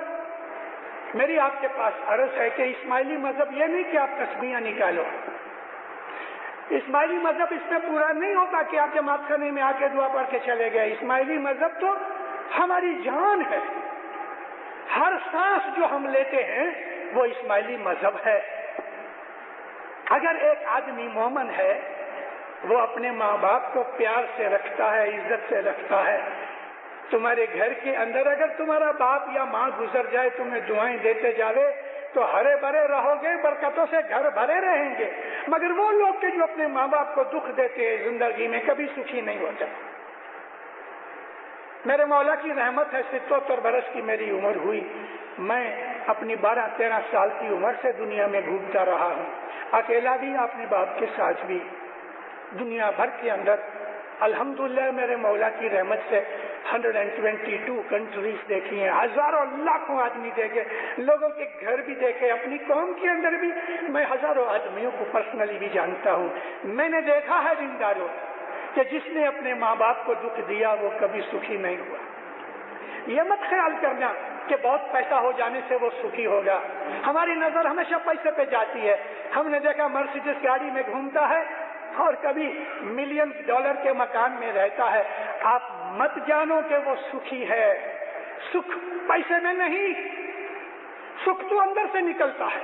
میری آپ کے پاس عرض ہے کہ اسماعیلی مذہب یہ نہیں کہ آپ تسبیحاں نکالو. اسماعیلی مذہب اس میں پورا نہیں ہوتا کہ آپ جماعت خانے میں آ کے دعا پڑھ کے چلے گئے. اسماعیلی مذہب تو ہماری جان ہے. ہر سانس جو ہم لیتے ہیں وہ اسماعیلی مذہب ہے. اگر ایک آدمی مومن ہے, وہ اپنے ماں باپ کو پیار سے رکھتا ہے, عزت سے رکھتا ہے. تمہارے گھر کے اندر اگر تمہارا باپ یا ماں گزر جائے, تمہیں دعائیں دیتے جاوے تو ہرے بھرے رہو گے, برکتوں سے گھر بھرے رہیں گے. مگر وہ لوگ کے جو اپنے ماں باپ کو دکھ دیتے ہیں زندگی میں, کبھی سکھی نہیں ہوتا. میرے مولا کی رحمت ہے, 77 برس کی میری عمر ہوئی. میں اپنی 12-13 سال کی عمر سے دنیا میں گھومتا رہا ہوں, اکیلا بھی, اپنے باپ کے ساتھ بھی. دنیا بھر کے اندر الحمدللہ میرے مولا کی رحمت سے 122 کنٹریز دیکھی ہیں, ہزاروں لاکھوں آدمی دیکھے, لوگوں کے گھر بھی دیکھے, اپنی قوم کے اندر بھی میں ہزاروں آدمیوں کو پرسنلی بھی جانتا ہوں. میں نے دیکھا ہے دینداروں کہ جس نے اپنے ماں باپ کو دکھ دیا وہ کبھی سکھی نہیں ہوا. یہ مت خیال کرنا کہ بہت پیسہ ہو جانے سے وہ سکھی ہوگا. ہماری نظر ہمیشہ پیسے پہ جاتی ہے. ہم نے دیکھا مرسیڈیز گاڑی میں گھومتا ہے اور کبھی $1,000,000 کے مکان میں رہتا ہے. آپ مت جانو کہ وہ سکھی ہے. سکھ پیسے میں نہیں، سکھ تو اندر سے نکلتا ہے.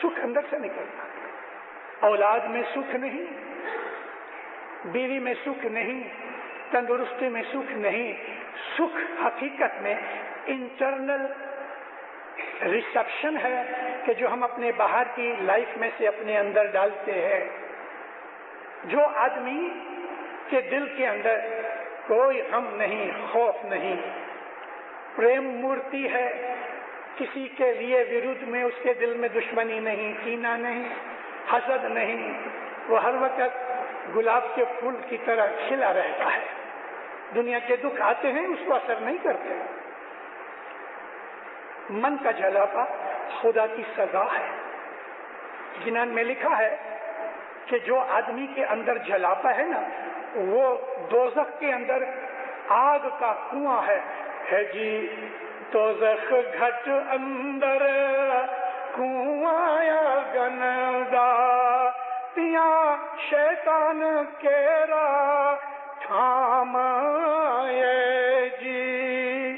سکھ اندر سے نکلتا ہے. اولاد میں سکھ نہیں، بیوی میں سکھ نہیں، تندرستی میں سکھ نہیں. سکھ حقیقت میں انٹرنل ریسپشن ہے کہ جو ہم اپنے باہر کی لائف میں سے اپنے اندر ڈالتے ہیں. جو آدمی کے دل کے اندر کوئی غم نہیں، خوف نہیں، پریم مورتی ہے، کسی کے لیے ورودھ میں اس کے دل میں دشمنی نہیں، کینہ نہیں، حسد نہیں، وہ ہر وقت گلاب کے پھول کی طرح کھلا رہتا ہے. دنیا کے دکھ آتے ہیں اس کو اثر نہیں کرتے. من کا جلاپا خدا کی سزا ہے. جنان میں لکھا ہے کہ جو آدمی کے اندر جلاپا ہے نا وہ دوزخ کے اندر آگ کا کنواں ہے جی. دوزخ گھٹ اندر کنواں گندا تیا شیطان کیرا تھام جی.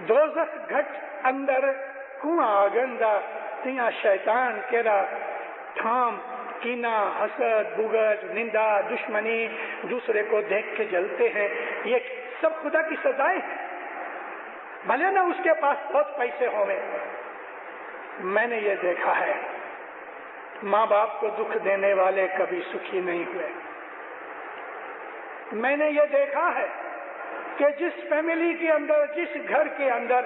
دوزخ گھٹ اندر کنواں گندا تیا شیطان کیرا تھام. کینہ، حسد، بغض، نندا، دشمنی، دوسرے کو دیکھ کے جلتے ہیں، یہ سب خدا کی سزائیں ہیں. بھلے نہ اس کے پاس بہت پیسے ہوئے. میں نے یہ دیکھا ہے ماں باپ کو دکھ دینے والے کبھی سکھی نہیں ہوئے. میں نے یہ دیکھا ہے کہ جس فیملی کے اندر، جس گھر کے اندر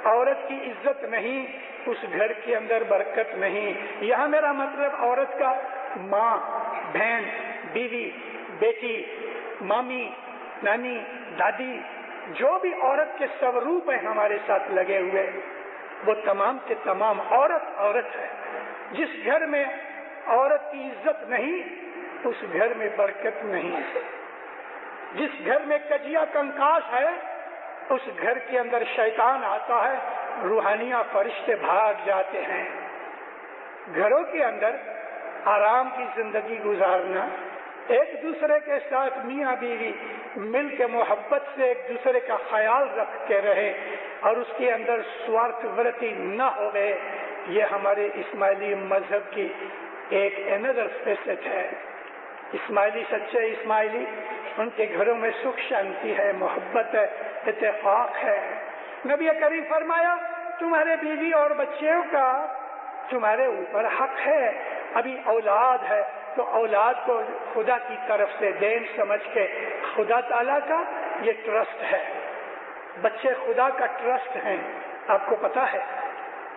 عورت کی عزت نہیں اس گھر کے اندر برکت نہیں. یہاں میرا مطلب عورت کا ماں، بہن، بیوی، بیٹی، مامی، نانی، دادی، جو بھی عورت کے سوروپ ہیں ہمارے ساتھ لگے ہوئے وہ تمام کے تمام عورت ہے. جس گھر میں عورت کی عزت نہیں اس گھر میں برکت نہیں. جس گھر میں کجیا کنکاش ہے اس گھر کے اندر شیطان آتا ہے، روحانیاں فرشتے بھاگ جاتے ہیں. گھروں کے اندر آرام کی زندگی گزارنا، ایک دوسرے کے ساتھ میاں بیوی مل کے محبت سے ایک دوسرے کا خیال رکھ کے رہے اور اس کے اندر سوارتھ ورتی نہ ہوئے، یہ ہمارے اسماعیلی مذہب کی ایک انادر فیسٹ ہے. اسماعیلی، سچے اسماعیلی، ان کے گھروں میں سکھ شانتی ہے، محبت ہے، اتفاق ہے. نبی کریم فرمایا تمہارے بیوی اور بچوں کا تمہارے اوپر حق ہے. ابھی اولاد ہے تو اولاد کو خدا کی طرف سے دین سمجھ کے، خدا تعالیٰ کا یہ ٹرسٹ ہے. بچے خدا کا ٹرسٹ ہیں. آپ کو پتا ہے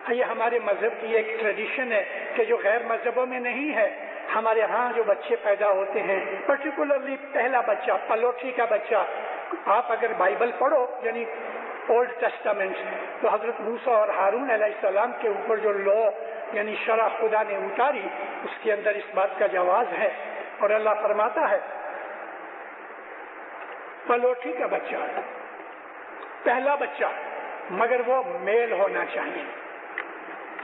یہ ہمارے مذہب کی ایک ٹریڈیشن ہے کہ جو غیر مذہبوں میں نہیں ہے. ہمارے ہاں جو بچے پیدا ہوتے ہیں پرٹیکولرلی پہلا بچہ، پلوٹری کا بچہ، آپ اگر بائبل پڑھو یعنی اولڈ ٹیسٹامنٹ تو حضرت موسیٰ اور ہارون علیہ السلام کے اوپر جو لا یعنی شرع خدا نے اتاری اس کے اندر اس بات کا جواز ہے. اور اللہ فرماتا ہے پلوٹری کا بچہ، پہلا بچہ، مگر وہ میل ہونا چاہیے.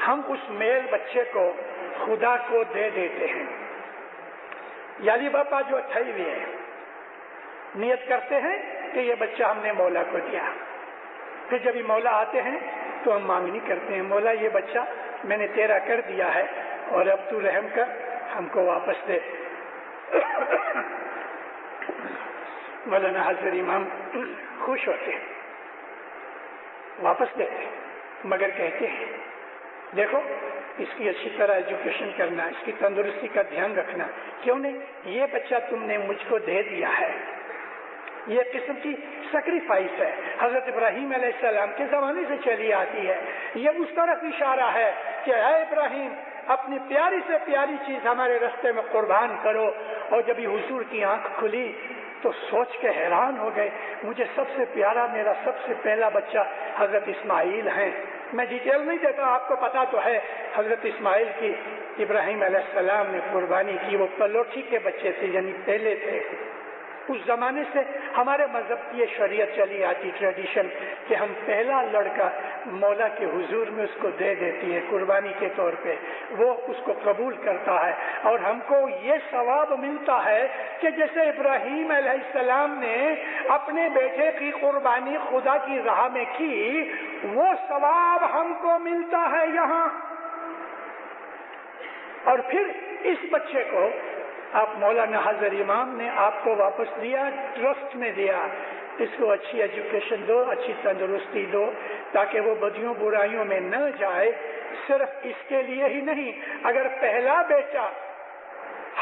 ہم اس میل بچے کو خدا کو دے دیتے ہیں. یالی باپا جو تھئی ہوئی ہے نیت کرتے ہیں کہ یہ بچہ ہم نے مولا کو دیا. پھر جب یہ مولا آتے ہیں تو ہم مانگنی کرتے ہیں، مولا یہ بچہ میں نے تیرا کر دیا ہے اور اب تو رحم کر ہم کو واپس دے. مولانا حضرت امام خوش ہوتے ہیں، واپس دیتے ہیں، مگر کہتے ہیں دیکھو اس کی اچھی طرح ایجوکیشن کرنا، اس کی تندرستی کا دھیان رکھنا. کیوں نہیں؟ یہ بچہ تم نے مجھ کو دے دیا ہے. یہ قسم کی سیکریفائس ہے، حضرت ابراہیم علیہ السلام کے زمانے سے چلی آتی ہے. یہ اس طرف اشارہ ہے کہ اے ابراہیم اپنی پیاری سے پیاری چیز ہمارے راستے میں قربان کرو. اور جب یہ حضور کی آنکھ کھلی تو سوچ کے حیران ہو گئے، مجھے سب سے پیارا، میرا سب سے پہلا بچہ حضرت اسماعیل ہیں. میں ڈیٹیل نہیں دیتا، آپ کو پتا تو ہے حضرت اسماعیل کی ابراہیم علیہ السلام نے قربانی کی. وہ پلوٹھی کے بچے تھے یعنی پہلے تھے. اس زمانے سے ہمارے مذہب کی یہ شریعت چلی آتی ٹریڈیشن کہ ہم پہلا لڑکا مولا کے حضور میں اس کو دے دیتی ہے قربانی کے طور پہ، وہ اس کو قبول کرتا ہے اور ہم کو یہ ثواب ملتا ہے کہ جیسے ابراہیم علیہ السلام نے اپنے بیٹے کی قربانی خدا کی راہ میں کی، وہ ثواب ہم کو ملتا ہے یہاں۔ اور پھر اس بچے کو آپ مولانا حضر امام نے آپ کو واپس دیا، ٹرسٹ میں دیا، اس کو اچھی ایجوکیشن دو، اچھی تندرستی دو تاکہ وہ بدیوں برائیوں میں نہ جائے۔ صرف اس کے لیے ہی نہیں، اگر پہلا بیٹا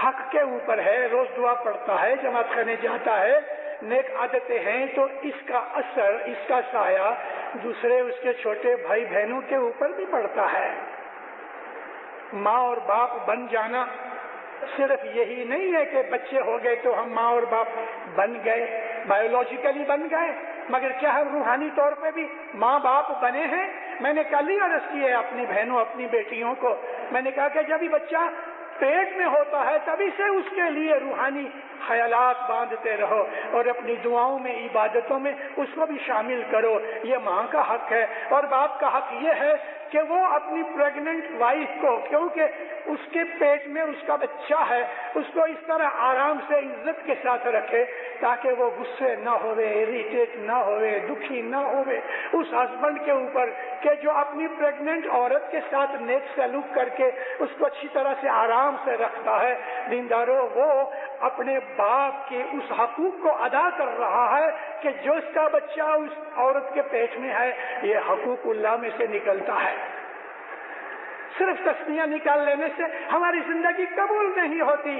حق کے اوپر ہے، روز دعا پڑھتا ہے، جماعت خانے جاتا ہے، نیک عادتیں ہیں، تو اس کا اثر، اس کا سایہ دوسرے اس کے چھوٹے بھائی بہنوں کے اوپر بھی پڑتا ہے۔ ماں اور باپ بن جانا صرف یہی نہیں ہے کہ بچے ہو گئے تو ہم ماں اور باپ بن گئے، بایولوجیکلی بن گئے، مگر کیا ہم روحانی طور پہ بھی ماں باپ بنے ہیں؟ میں نے کل ہی عرض کی ہے اپنی بہنوں، اپنی بیٹیوں کو، میں نے کہا کہ جب بھی بچہ پیٹ میں ہوتا ہے تبھی سے اس کے لیے روحانی خیالات باندھتے رہو اور اپنی دعاؤں میں، عبادتوں میں اس کو بھی شامل کرو۔ یہ ماں کا حق ہے، اور باپ کا حق یہ ہے کہ وہ اپنی پریگننٹ وائف کو، کیونکہ اس کے پیٹ میں اس کا بچہ ہے، اس کو اس طرح آرام سے عزت کے ساتھ رکھے تاکہ وہ غصے نہ ہوئے، اریٹیٹ نہ ہوئے، دکھی نہ ہوئے اس ہسبینڈ کے اوپر کہ جو اپنی پریگننٹ عورت کے ساتھ نیک سلوک کر کے اس کو اچھی طرح سے آرام سے رکھتا ہے۔ دینداروں، وہ اپنے باپ کے اس حقوق کو ادا کر رہا ہے کہ جو اس کا بچہ اس عورت کے پیٹ میں ہے، یہ حقوق اللہ میں سے نکلتا ہے۔ صرف تسمیہ نکال لینے سے ہماری زندگی قبول نہیں ہوتی۔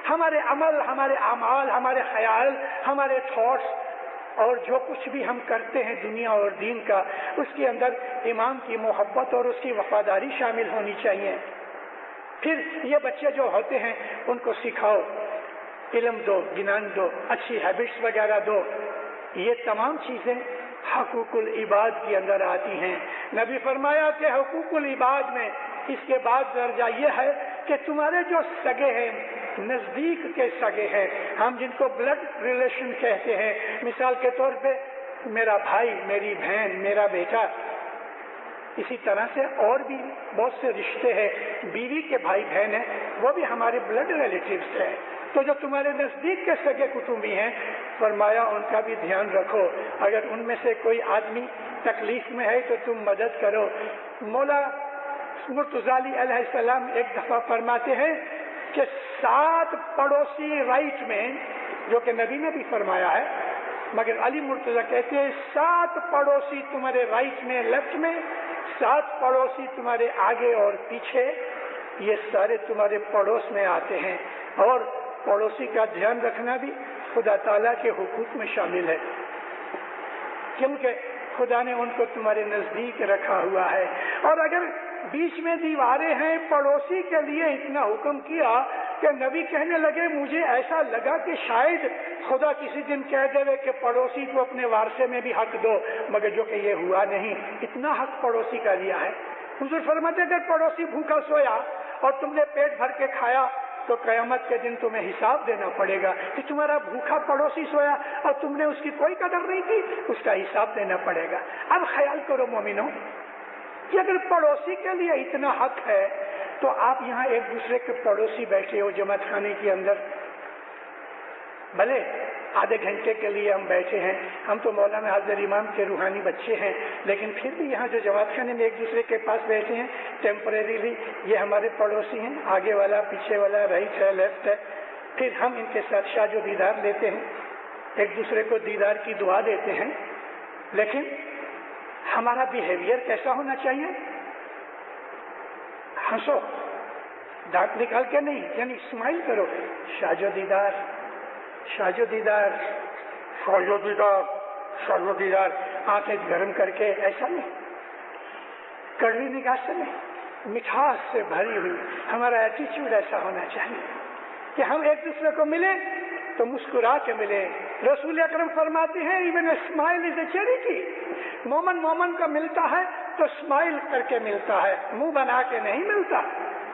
ہمارے عمل، ہمارے اعمال، ہمارے خیال، ہمارے تھاٹس اور جو کچھ بھی ہم کرتے ہیں دنیا اور دین کا، اس کے اندر امام کی محبت اور اس کی وفاداری شامل ہونی چاہیے۔ پھر یہ بچے جو ہوتے ہیں ان کو سکھاؤ، علم دو، گنان دو، اچھی ہیبٹس وغیرہ دو۔ یہ تمام چیزیں حقوق العباد کے اندر آتی ہیں۔ نبی فرمایا کہ حقوق العباد میں اس کے بعد درجہ یہ ہے کہ تمہارے جو سگے ہیں، نزدیک کے سگے ہیں، ہم جن کو بلڈ ریلیشن کہتے ہیں، مثال کے طور پہ میرا بھائی، میری بہن، میرا بیٹا، اسی طرح سے اور بھی بہت سے رشتے ہیں، بیوی کے بھائی بہن ہیں، وہ بھی ہمارے بلڈ ریلیٹیوز ہیں۔ تو جو تمہارے نزدیک کے سگے کٹمبی ہیں، فرمایا ان کا بھی دھیان رکھو، اگر ان میں سے کوئی آدمی تکلیف میں ہے تو تم مدد کرو۔ مولا مرتضی علیہ السلام ایک دفعہ فرماتے ہیں کہ 7 پڑوسی رائٹ میں، جو کہ نبی نے بھی فرمایا ہے، مگر علی مرتضی کہتے ہیں 7 پڑوسی تمہارے رائٹ میں، لیفٹ میں، 7 پڑوسی تمہارے آگے اور پیچھے، یہ سارے تمہارے پڑوس میں آتے ہیں، اور پڑوسی کا دھیان رکھنا بھی خدا تعالیٰ کے حقوق میں شامل ہے، کیونکہ خدا نے ان کو تمہارے نزدیک رکھا ہوا ہے۔ اور اگر بیچ میں دیواریں ہیں، پڑوسی کے لیے اتنا حکم کیا کہ نبی کہنے لگے مجھے ایسا لگا کہ شاید خدا کسی دن کہہ دے کہ پڑوسی کو اپنے وارثے میں بھی حق دو، مگر جو کہ یہ ہوا نہیں، اتنا حق پڑوسی کا دیا ہے۔ حضور فرماتے اگر پڑوسی بھوکا سویا اور تم نے پیٹ بھر کے کھایا تو قیامت کے دن تمہیں حساب دینا پڑے گا کہ تمہارا بھوکا پڑوسی سویا اور تم نے اس کی کوئی قدر نہیں کی، اس کا حساب دینا پڑے گا۔ اب خیال کرو مومنوں کہ اگر پڑوسی کے لیے اتنا حق ہے تو آپ یہاں ایک دوسرے کے پڑوسی بیٹھے ہو جماعت خانے کے اندر، بھلے آدھے گھنٹے کے لیے ہم بیٹھے ہیں، ہم تو مولانا حضر امام کے روحانی بچے ہیں، لیکن پھر بھی یہاں جو جماعت خانے میں ایک دوسرے کے پاس بیٹھے ہیں ٹیمپریریلی، یہ ہمارے پڑوسی ہیں، آگے والا، پیچھے والا، رائٹ ہے، لیفٹ ہے، پھر ہم ان کے ساتھ شاج و دیدار لیتے ہیں، ایک دوسرے کو دیدار کی دعا دیتے ہیں، لیکن ہمارا بیہیویئر کیسا ہونا چاہیے؟ ہنسو، دانت نکال کے نہیں، یعنی اسمائل کرو، شاج و دیدار، شاج و دیدار، شاج و دیدار، شاج و دیدار، آنکھیں گرم کر کے، ایسا نہیں، کڑوی نگاہ سے نہیں، مٹھاس سے بھری ہوئی ہمارا ایٹیچیوڈ ایسا ہونا چاہیے کہ ہم ایک دوسرے کو ملیں تو مسکرا کے ملے۔ رسول اکرم فرماتے ہیں even a smile is a charity, مومن مومن کا ملتا ہے تو اسمائل کر کے ملتا ہے، منہ بنا کے نہیں ملتا۔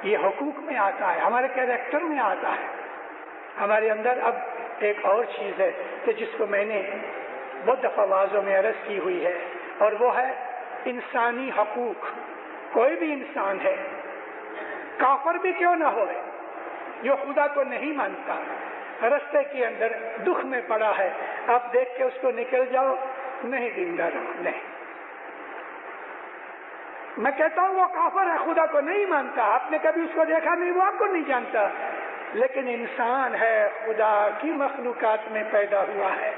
یہ حقوق میں آتا ہے، ہمارے کیریکٹر میں آتا ہے۔ ہمارے اندر اب ایک اور چیز ہے کہ جس کو میں نے بہت دفعہ واضح میں عرض کی ہوئی ہے، اور وہ ہے انسانی حقوق۔ کوئی بھی انسان ہے، کافر بھی کیوں نہ ہو، جو خدا کو نہیں مانتا، رستے کے اندر دکھ میں پڑا ہے، آپ دیکھ کے اس کو نکل جاؤ، نہیں زندہ رہو، نہیں۔ میں کہتا ہوں وہ کافر ہے، خدا کو نہیں مانتا، آپ نے کبھی اس کو دیکھا نہیں، وہ آپ کو نہیں جانتا، لیکن انسان ہے، خدا کی مخلوقات میں پیدا ہوا ہے۔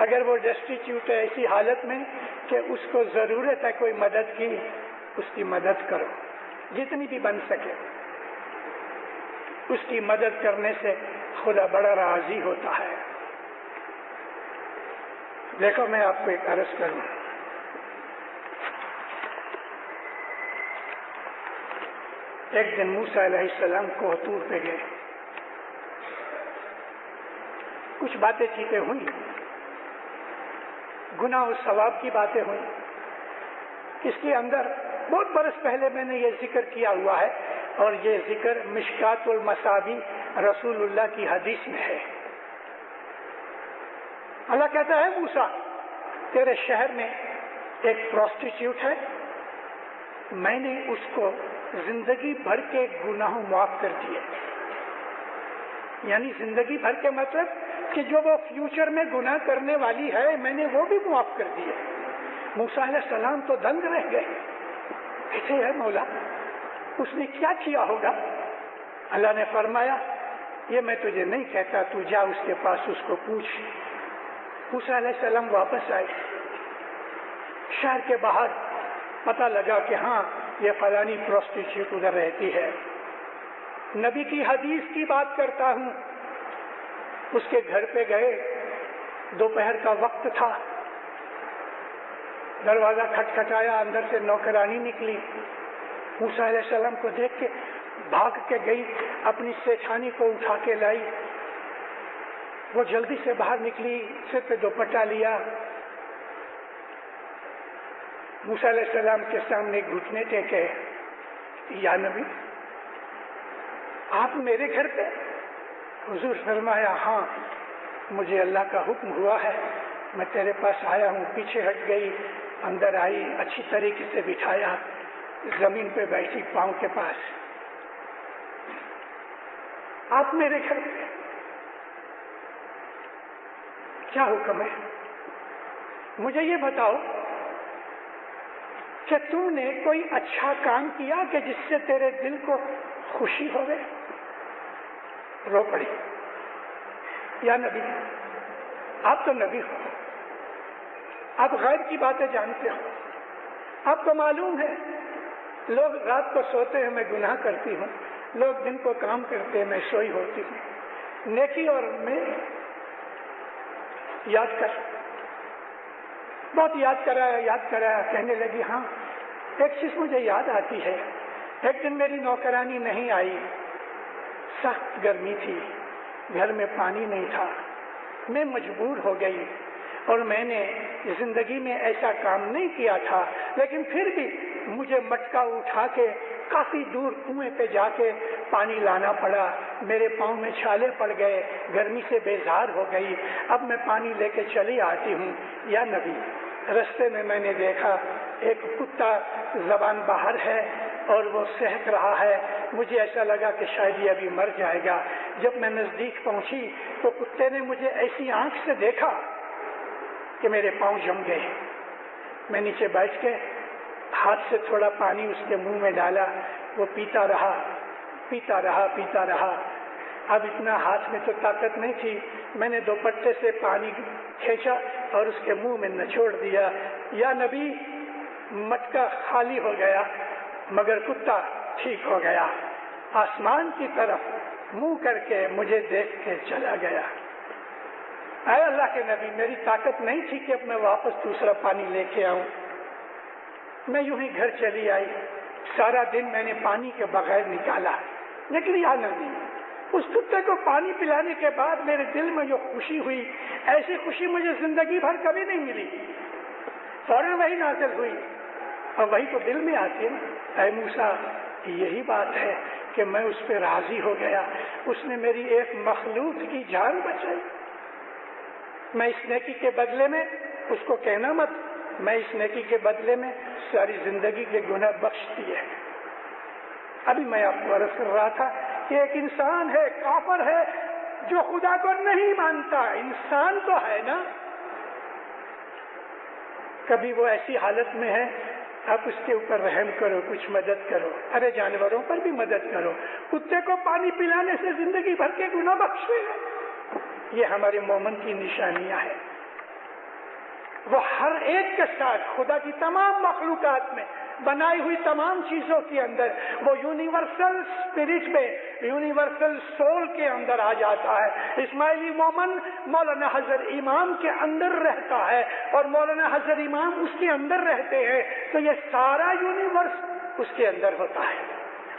اگر وہ ڈیسٹیٹیوٹ ہے، ایسی حالت میں کہ اس کو ضرورت ہے کوئی مدد کی، اس کی مدد کرو جتنی بھی بن سکے۔ اس کی مدد کرنے سے خدا بڑا راضی ہوتا ہے۔ دیکھو میں آپ کو ایک عرض کروں، ایک دن موسیٰ علیہ السلام کوہ طور پہ گئے، کچھ باتیں چیتیں ہوئی، گناہ و ثواب کی باتیں ہوئی۔ اس کے اندر بہت برس پہلے میں نے یہ ذکر کیا ہوا ہے، اور یہ ذکر مشکات المصابیح رسول اللہ کی حدیث میں ہے۔ اللہ کہتا ہے موسیٰ، تیرے شہر میں ایک پروسٹیٹیوٹ ہے، میں نے اس کو زندگی بھر کے گناہوں معاف کر دیے۔ یعنی زندگی بھر کے مطلب کہ جو وہ فیوچر میں گناہ کرنے والی ہے، میں نے وہ بھی معاف کر دیے۔ موسیٰ علیہ السلام تو دنگ رہ گئے، کہتے ہیں مولا اس نے کیا کیا ہوگا؟ اللہ نے فرمایا یہ میں تجھے نہیں کہتا، تو جا اس کے پاس، اس کو پوچھ۔ موسیٰ علیہ السلام واپس آئے، شہر کے باہر پتہ لگا کہ ہاں یہ فلانی پروسٹیٹیوٹ ادھر رہتی ہے۔ نبی کی حدیث کی بات کرتا ہوں، اس کے گھر پہ گئے، دوپہر کا وقت تھا، دروازہ کھٹکھٹایا، اندر سے نوکرانی نکلی، موسیٰ علیہ السلام کو دیکھ کے بھاگ کے گئی، اپنی سیٹھانی کو اٹھا کے لائی، وہ جلدی سے باہر نکلی، سر پہ دوپٹہ لیا، موسیٰ علیہ السلام کے سامنے گھٹنے ٹیکے، یا نبی آپ میرے گھر پہ؟ حضور فرمایا ہاں مجھے اللہ کا حکم ہوا ہے، میں تیرے پاس آیا ہوں۔ پیچھے ہٹ گئی، اندر آئی، اچھی طریقے سے بٹھایا، زمین پہ بیٹھی پاؤں کے پاس۔ آپ میرے گھر پہ کیا حکم ہے؟ مجھے یہ بتاؤ کہ تم نے کوئی اچھا کام کیا کہ جس سے تیرے دل کو خوشی ہوئے؟ رو پڑی، یا نبی آپ تو نبی ہو، آپ غیب کی باتیں جانتے ہو، آپ کو معلوم ہے لوگ رات کو سوتے ہیں میں گناہ کرتی ہوں، لوگ دن کو کام کرتے ہیں میں سوئی ہوتی ہوں، نیکی اور میں یاد کر، بہت یاد کرایا، کہنے لگی ہاں ایک چیز مجھے یاد آتی ہے، ایک دن میری نوکرانی نہیں آئی، سخت گرمی تھی، گھر میں پانی نہیں تھا، میں مجبور ہو گئی، اور میں نے زندگی میں ایسا کام نہیں کیا تھا، لیکن پھر بھی مجھے مٹکا اٹھا کے کافی دور کنویں پہ جا کے پانی لانا پڑا، میرے پاؤں میں چھالے پڑ گئے، گرمی سے بیزار ہو گئی، اب میں پانی لے کے چلی آتی ہوں۔ یا نبی رستے میں نے دیکھا ایک کتا زبان باہر ہے اور وہ سہک رہا ہے، مجھے ایسا لگا کہ شاید یہ ابھی مر جائے گا۔ جب میں نزدیک پہنچی تو کتے نے مجھے ایسی آنکھ سے دیکھا کہ میرے پاؤں جم گئے۔ میں نیچے بیٹھ کے ہاتھ سے تھوڑا پانی اس کے منہ میں ڈالا، وہ پیتا رہا۔ اب اتنا ہاتھ میں تو طاقت نہیں تھی، میں نے دوپٹے سے پانی کھینچا اور اس کے منہ میں نچوڑ دیا۔ یا نبی مٹکا خالی ہو گیا مگر کتا ٹھیک ہو گیا، آسمان کی طرف منہ کر کے مجھے دیکھ کے چلا گیا۔ اے اللہ کے نبی، میری طاقت نہیں تھی کہ اب میں واپس دوسرا پانی لے کے آؤں، میں یوں ہی گھر چلی آئی، سارا دن میں نے پانی کے بغیر نکالا، لیکن یا نبی اس کتے کو پانی پلانے کے بعد میرے دل میں جو خوشی ہوئی، ایسی خوشی مجھے زندگی بھر کبھی نہیں ملی۔ فوراً وہی نازل ہوئی اور وہی تو دل میں آتی ہے، اے موسیٰ یہی بات ہے کہ میں اس پہ راضی ہو گیا، اس نے میری ایک مخلوق کی جان بچائی۔ میں اس نیکی کے بدلے میں اس کو کہنا مت، میں اس نیکی کے بدلے میں ساری زندگی کے گناہ بخش دیے۔ ابھی میں آپ کو عرض کر رہا تھا کہ ایک انسان ہے، کافر ہے، جو خدا کو نہیں مانتا، انسان تو ہے نا، کبھی وہ ایسی حالت میں ہے، آپ اس کے اوپر رحم کرو، کچھ مدد کرو، ارے جانوروں پر بھی مدد کرو، کتے کو پانی پلانے سے زندگی بھر کے گناہ بخشے۔ یہ ہمارے مومن کی نشانیاں ہیں۔ وہ ہر ایک کے ساتھ خدا کی تمام مخلوقات میں بنائی ہوئی تمام چیزوں کے اندر وہ یونیورسل اسپرٹ میں، یونیورسل سول کے اندر آ جاتا ہے۔ اسماعیلی مومن مولانا حضرت امام کے اندر رہتا ہے اور مولانا حضرت امام اس کے اندر رہتے ہیں، تو یہ سارا یونیورس اس کے اندر ہوتا ہے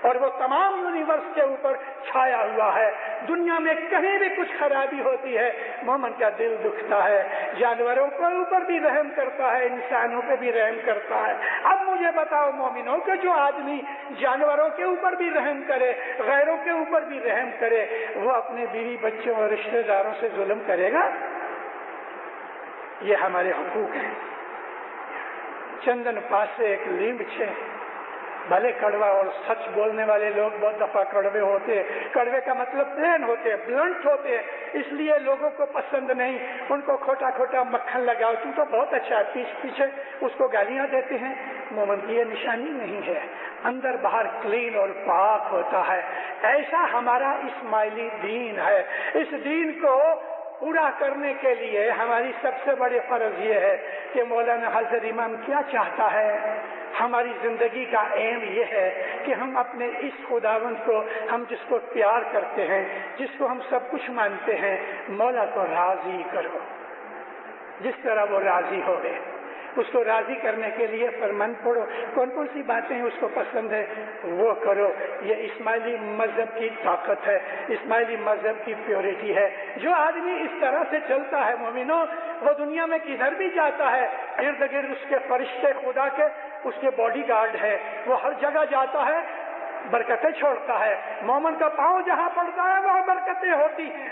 اور وہ تمام یونیورس کے اوپر چھایا ہوا ہے۔ دنیا میں کہیں بھی کچھ خرابی ہوتی ہے، مومن کا دل دکھتا ہے، جانوروں کے اوپر بھی رحم کرتا ہے، انسانوں پہ بھی رحم کرتا ہے۔ اب مجھے بتاؤ مومنوں کہ جو آدمی جانوروں کے اوپر بھی رحم کرے، غیروں کے اوپر بھی رحم کرے، وہ اپنے بیوی بچوں اور رشتہ داروں سے ظلم کرے گا؟ یہ ہمارے حقوق ہیں۔ چندن پاس سے ایک لیمب چھے، بھلے کڑوا، اور سچ بولنے والے لوگ بہت دفعہ کڑوے ہوتے ہیں، کڑوے کا مطلب پلین ہوتے ہیں، بلنٹ ہوتے ہیں، اس لیے لوگوں کو پسند نہیں، ان کو کھوٹا کھوٹا مکھن لگاؤ، تو تو بہت اچھا ہے، پیچھے اس کو گالیاں دیتے ہیں۔ مومن کی یہ نشانی نہیں ہے، اندر باہر کلین اور پاک ہوتا ہے۔ ایسا ہمارا اسماعیلی دین ہے۔ اس دین کو پورا کرنے کے لیے ہماری سب سے بڑی فرض یہ ہے کہ مولانا حضرت امام کیا چاہتا ہے۔ ہماری زندگی کا ایم یہ ہے کہ ہم اپنے اس خداوند کو، ہم جس کو پیار کرتے ہیں، جس کو ہم سب کچھ مانتے ہیں، مولا کو راضی کرو جس طرح وہ راضی ہو گئے۔ اس کو راضی کرنے کے لیے فرمان پڑھو، کون کون سی باتیں اس کو پسند ہے وہ کرو۔ یہ اسماعیلی مذہب کی طاقت ہے، اسماعیلی مذہب کی پیورٹی ہے۔ جو آدمی اس طرح سے چلتا ہے مومنوں، وہ دنیا میں کدھر بھی جاتا ہے، ارد گرد اس کے فرشتے خدا کے، اس کے باڈی گارڈ ہے، وہ ہر جگہ جاتا ہے، برکتیں چھوڑتا ہے۔ مومن کا پاؤں جہاں پڑتا ہے وہاں برکتیں ہوتی ہیں،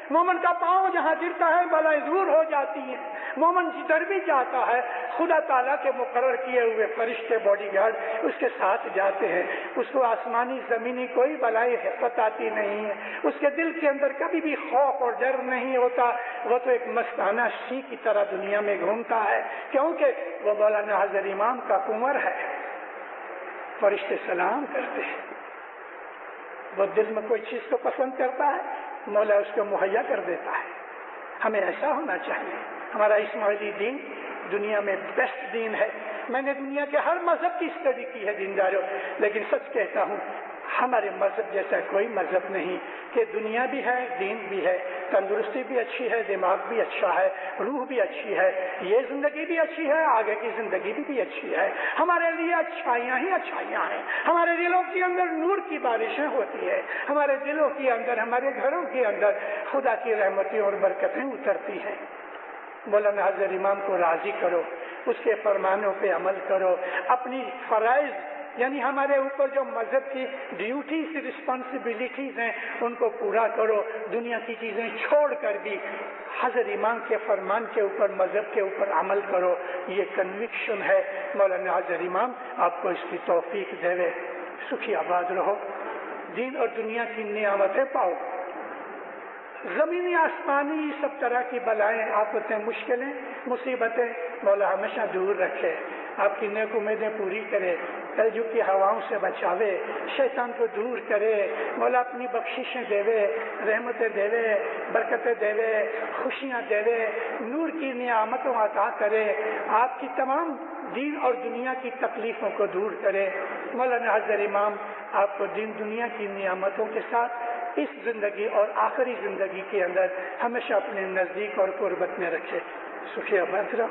مومن کا پاؤں جہاں گرتا ہے بلائیں دور ہو جاتی ہیں۔ مومن جدھر بھی جاتا ہے، خدا تعالیٰ کے مقرر کیے ہوئے فرشتے باڈی گارڈ اس کے ساتھ جاتے ہیں، اس کو آسمانی زمینی کوئی بلائی حفت آتی نہیں ہے، اس کے دل کے اندر کبھی بھی خوف اور ڈر نہیں ہوتا۔ وہ تو ایک مستانہ شی کی طرح دنیا میں گھومتا ہے، کیونکہ وہ مولانا حضرت امام کا کنور ہے۔ فرشتے سلام کرتے ہیں، وہ دل میں کوئی چیز کو پسند کرتا ہے، مولا اس کو مہیا کر دیتا ہے۔ ہمیں ایسا ہونا چاہیے۔ ہمارا اسماعیلی دین دنیا میں بیسٹ دین ہے۔ میں نے دنیا کے ہر مذہب کی اسٹڈی کی ہے دینداروں، لیکن سچ کہتا ہوں ہمارے مذہب جیسا کوئی مذہب نہیں کہ دنیا بھی ہے، دین بھی ہے، تندرستی بھی اچھی ہے، دماغ بھی اچھا ہے، روح بھی اچھی ہے، یہ زندگی بھی اچھی ہے، آگے کی زندگی بھی اچھی ہے۔ ہمارے لیے اچھائیاں ہی اچھائیاں ہیں۔ ہمارے دلوں کے اندر نور کی بارشیں ہوتی ہے، ہمارے دلوں کے اندر، ہمارے گھروں کے اندر خدا کی رحمتیں اور برکتیں اترتی ہیں۔ مولانا حضرت امام کو راضی کرو، اس کے فرمانوں پہ عمل کرو، اپنی فرائض یعنی ہمارے اوپر جو مذہب کی ڈیوٹیز، رسپانسبلٹیز ہیں ان کو پورا کرو، دنیا کی چیزیں چھوڑ کر بھی حضرت امام کے فرمان کے اوپر، مذہب کے اوپر عمل کرو۔ یہ کنوکشن ہے۔ مولانا حضرت امام آپ کو اس کی توفیق دے، سکھی آباد رہو، دین اور دنیا کی نعمتیں پاؤ، زمینی آسمانی سب طرح کی بلائیں، آفتیں، مشکلیں، مصیبتیں مولا ہمیشہ دور رکھے، آپ کی نیک امیدیں پوری کرے، کلجگ کی ہواؤں سے بچاوے، شیطان کو دور کرے، مولا اپنی بخششیں دے، رحمتیں دے، برکتیں دے، خوشیاں دے، نور کی نعمتوں عطا کرے، آپ کی تمام دین اور دنیا کی تکلیفوں کو دور کرے۔ مولانا حضرت امام آپ کو دین دنیا کی نعمتوں کے ساتھ اس زندگی اور آخری زندگی کے اندر ہمیشہ اپنے نزدیک اور قربت میں رکھے۔ سکھی آباد رہو۔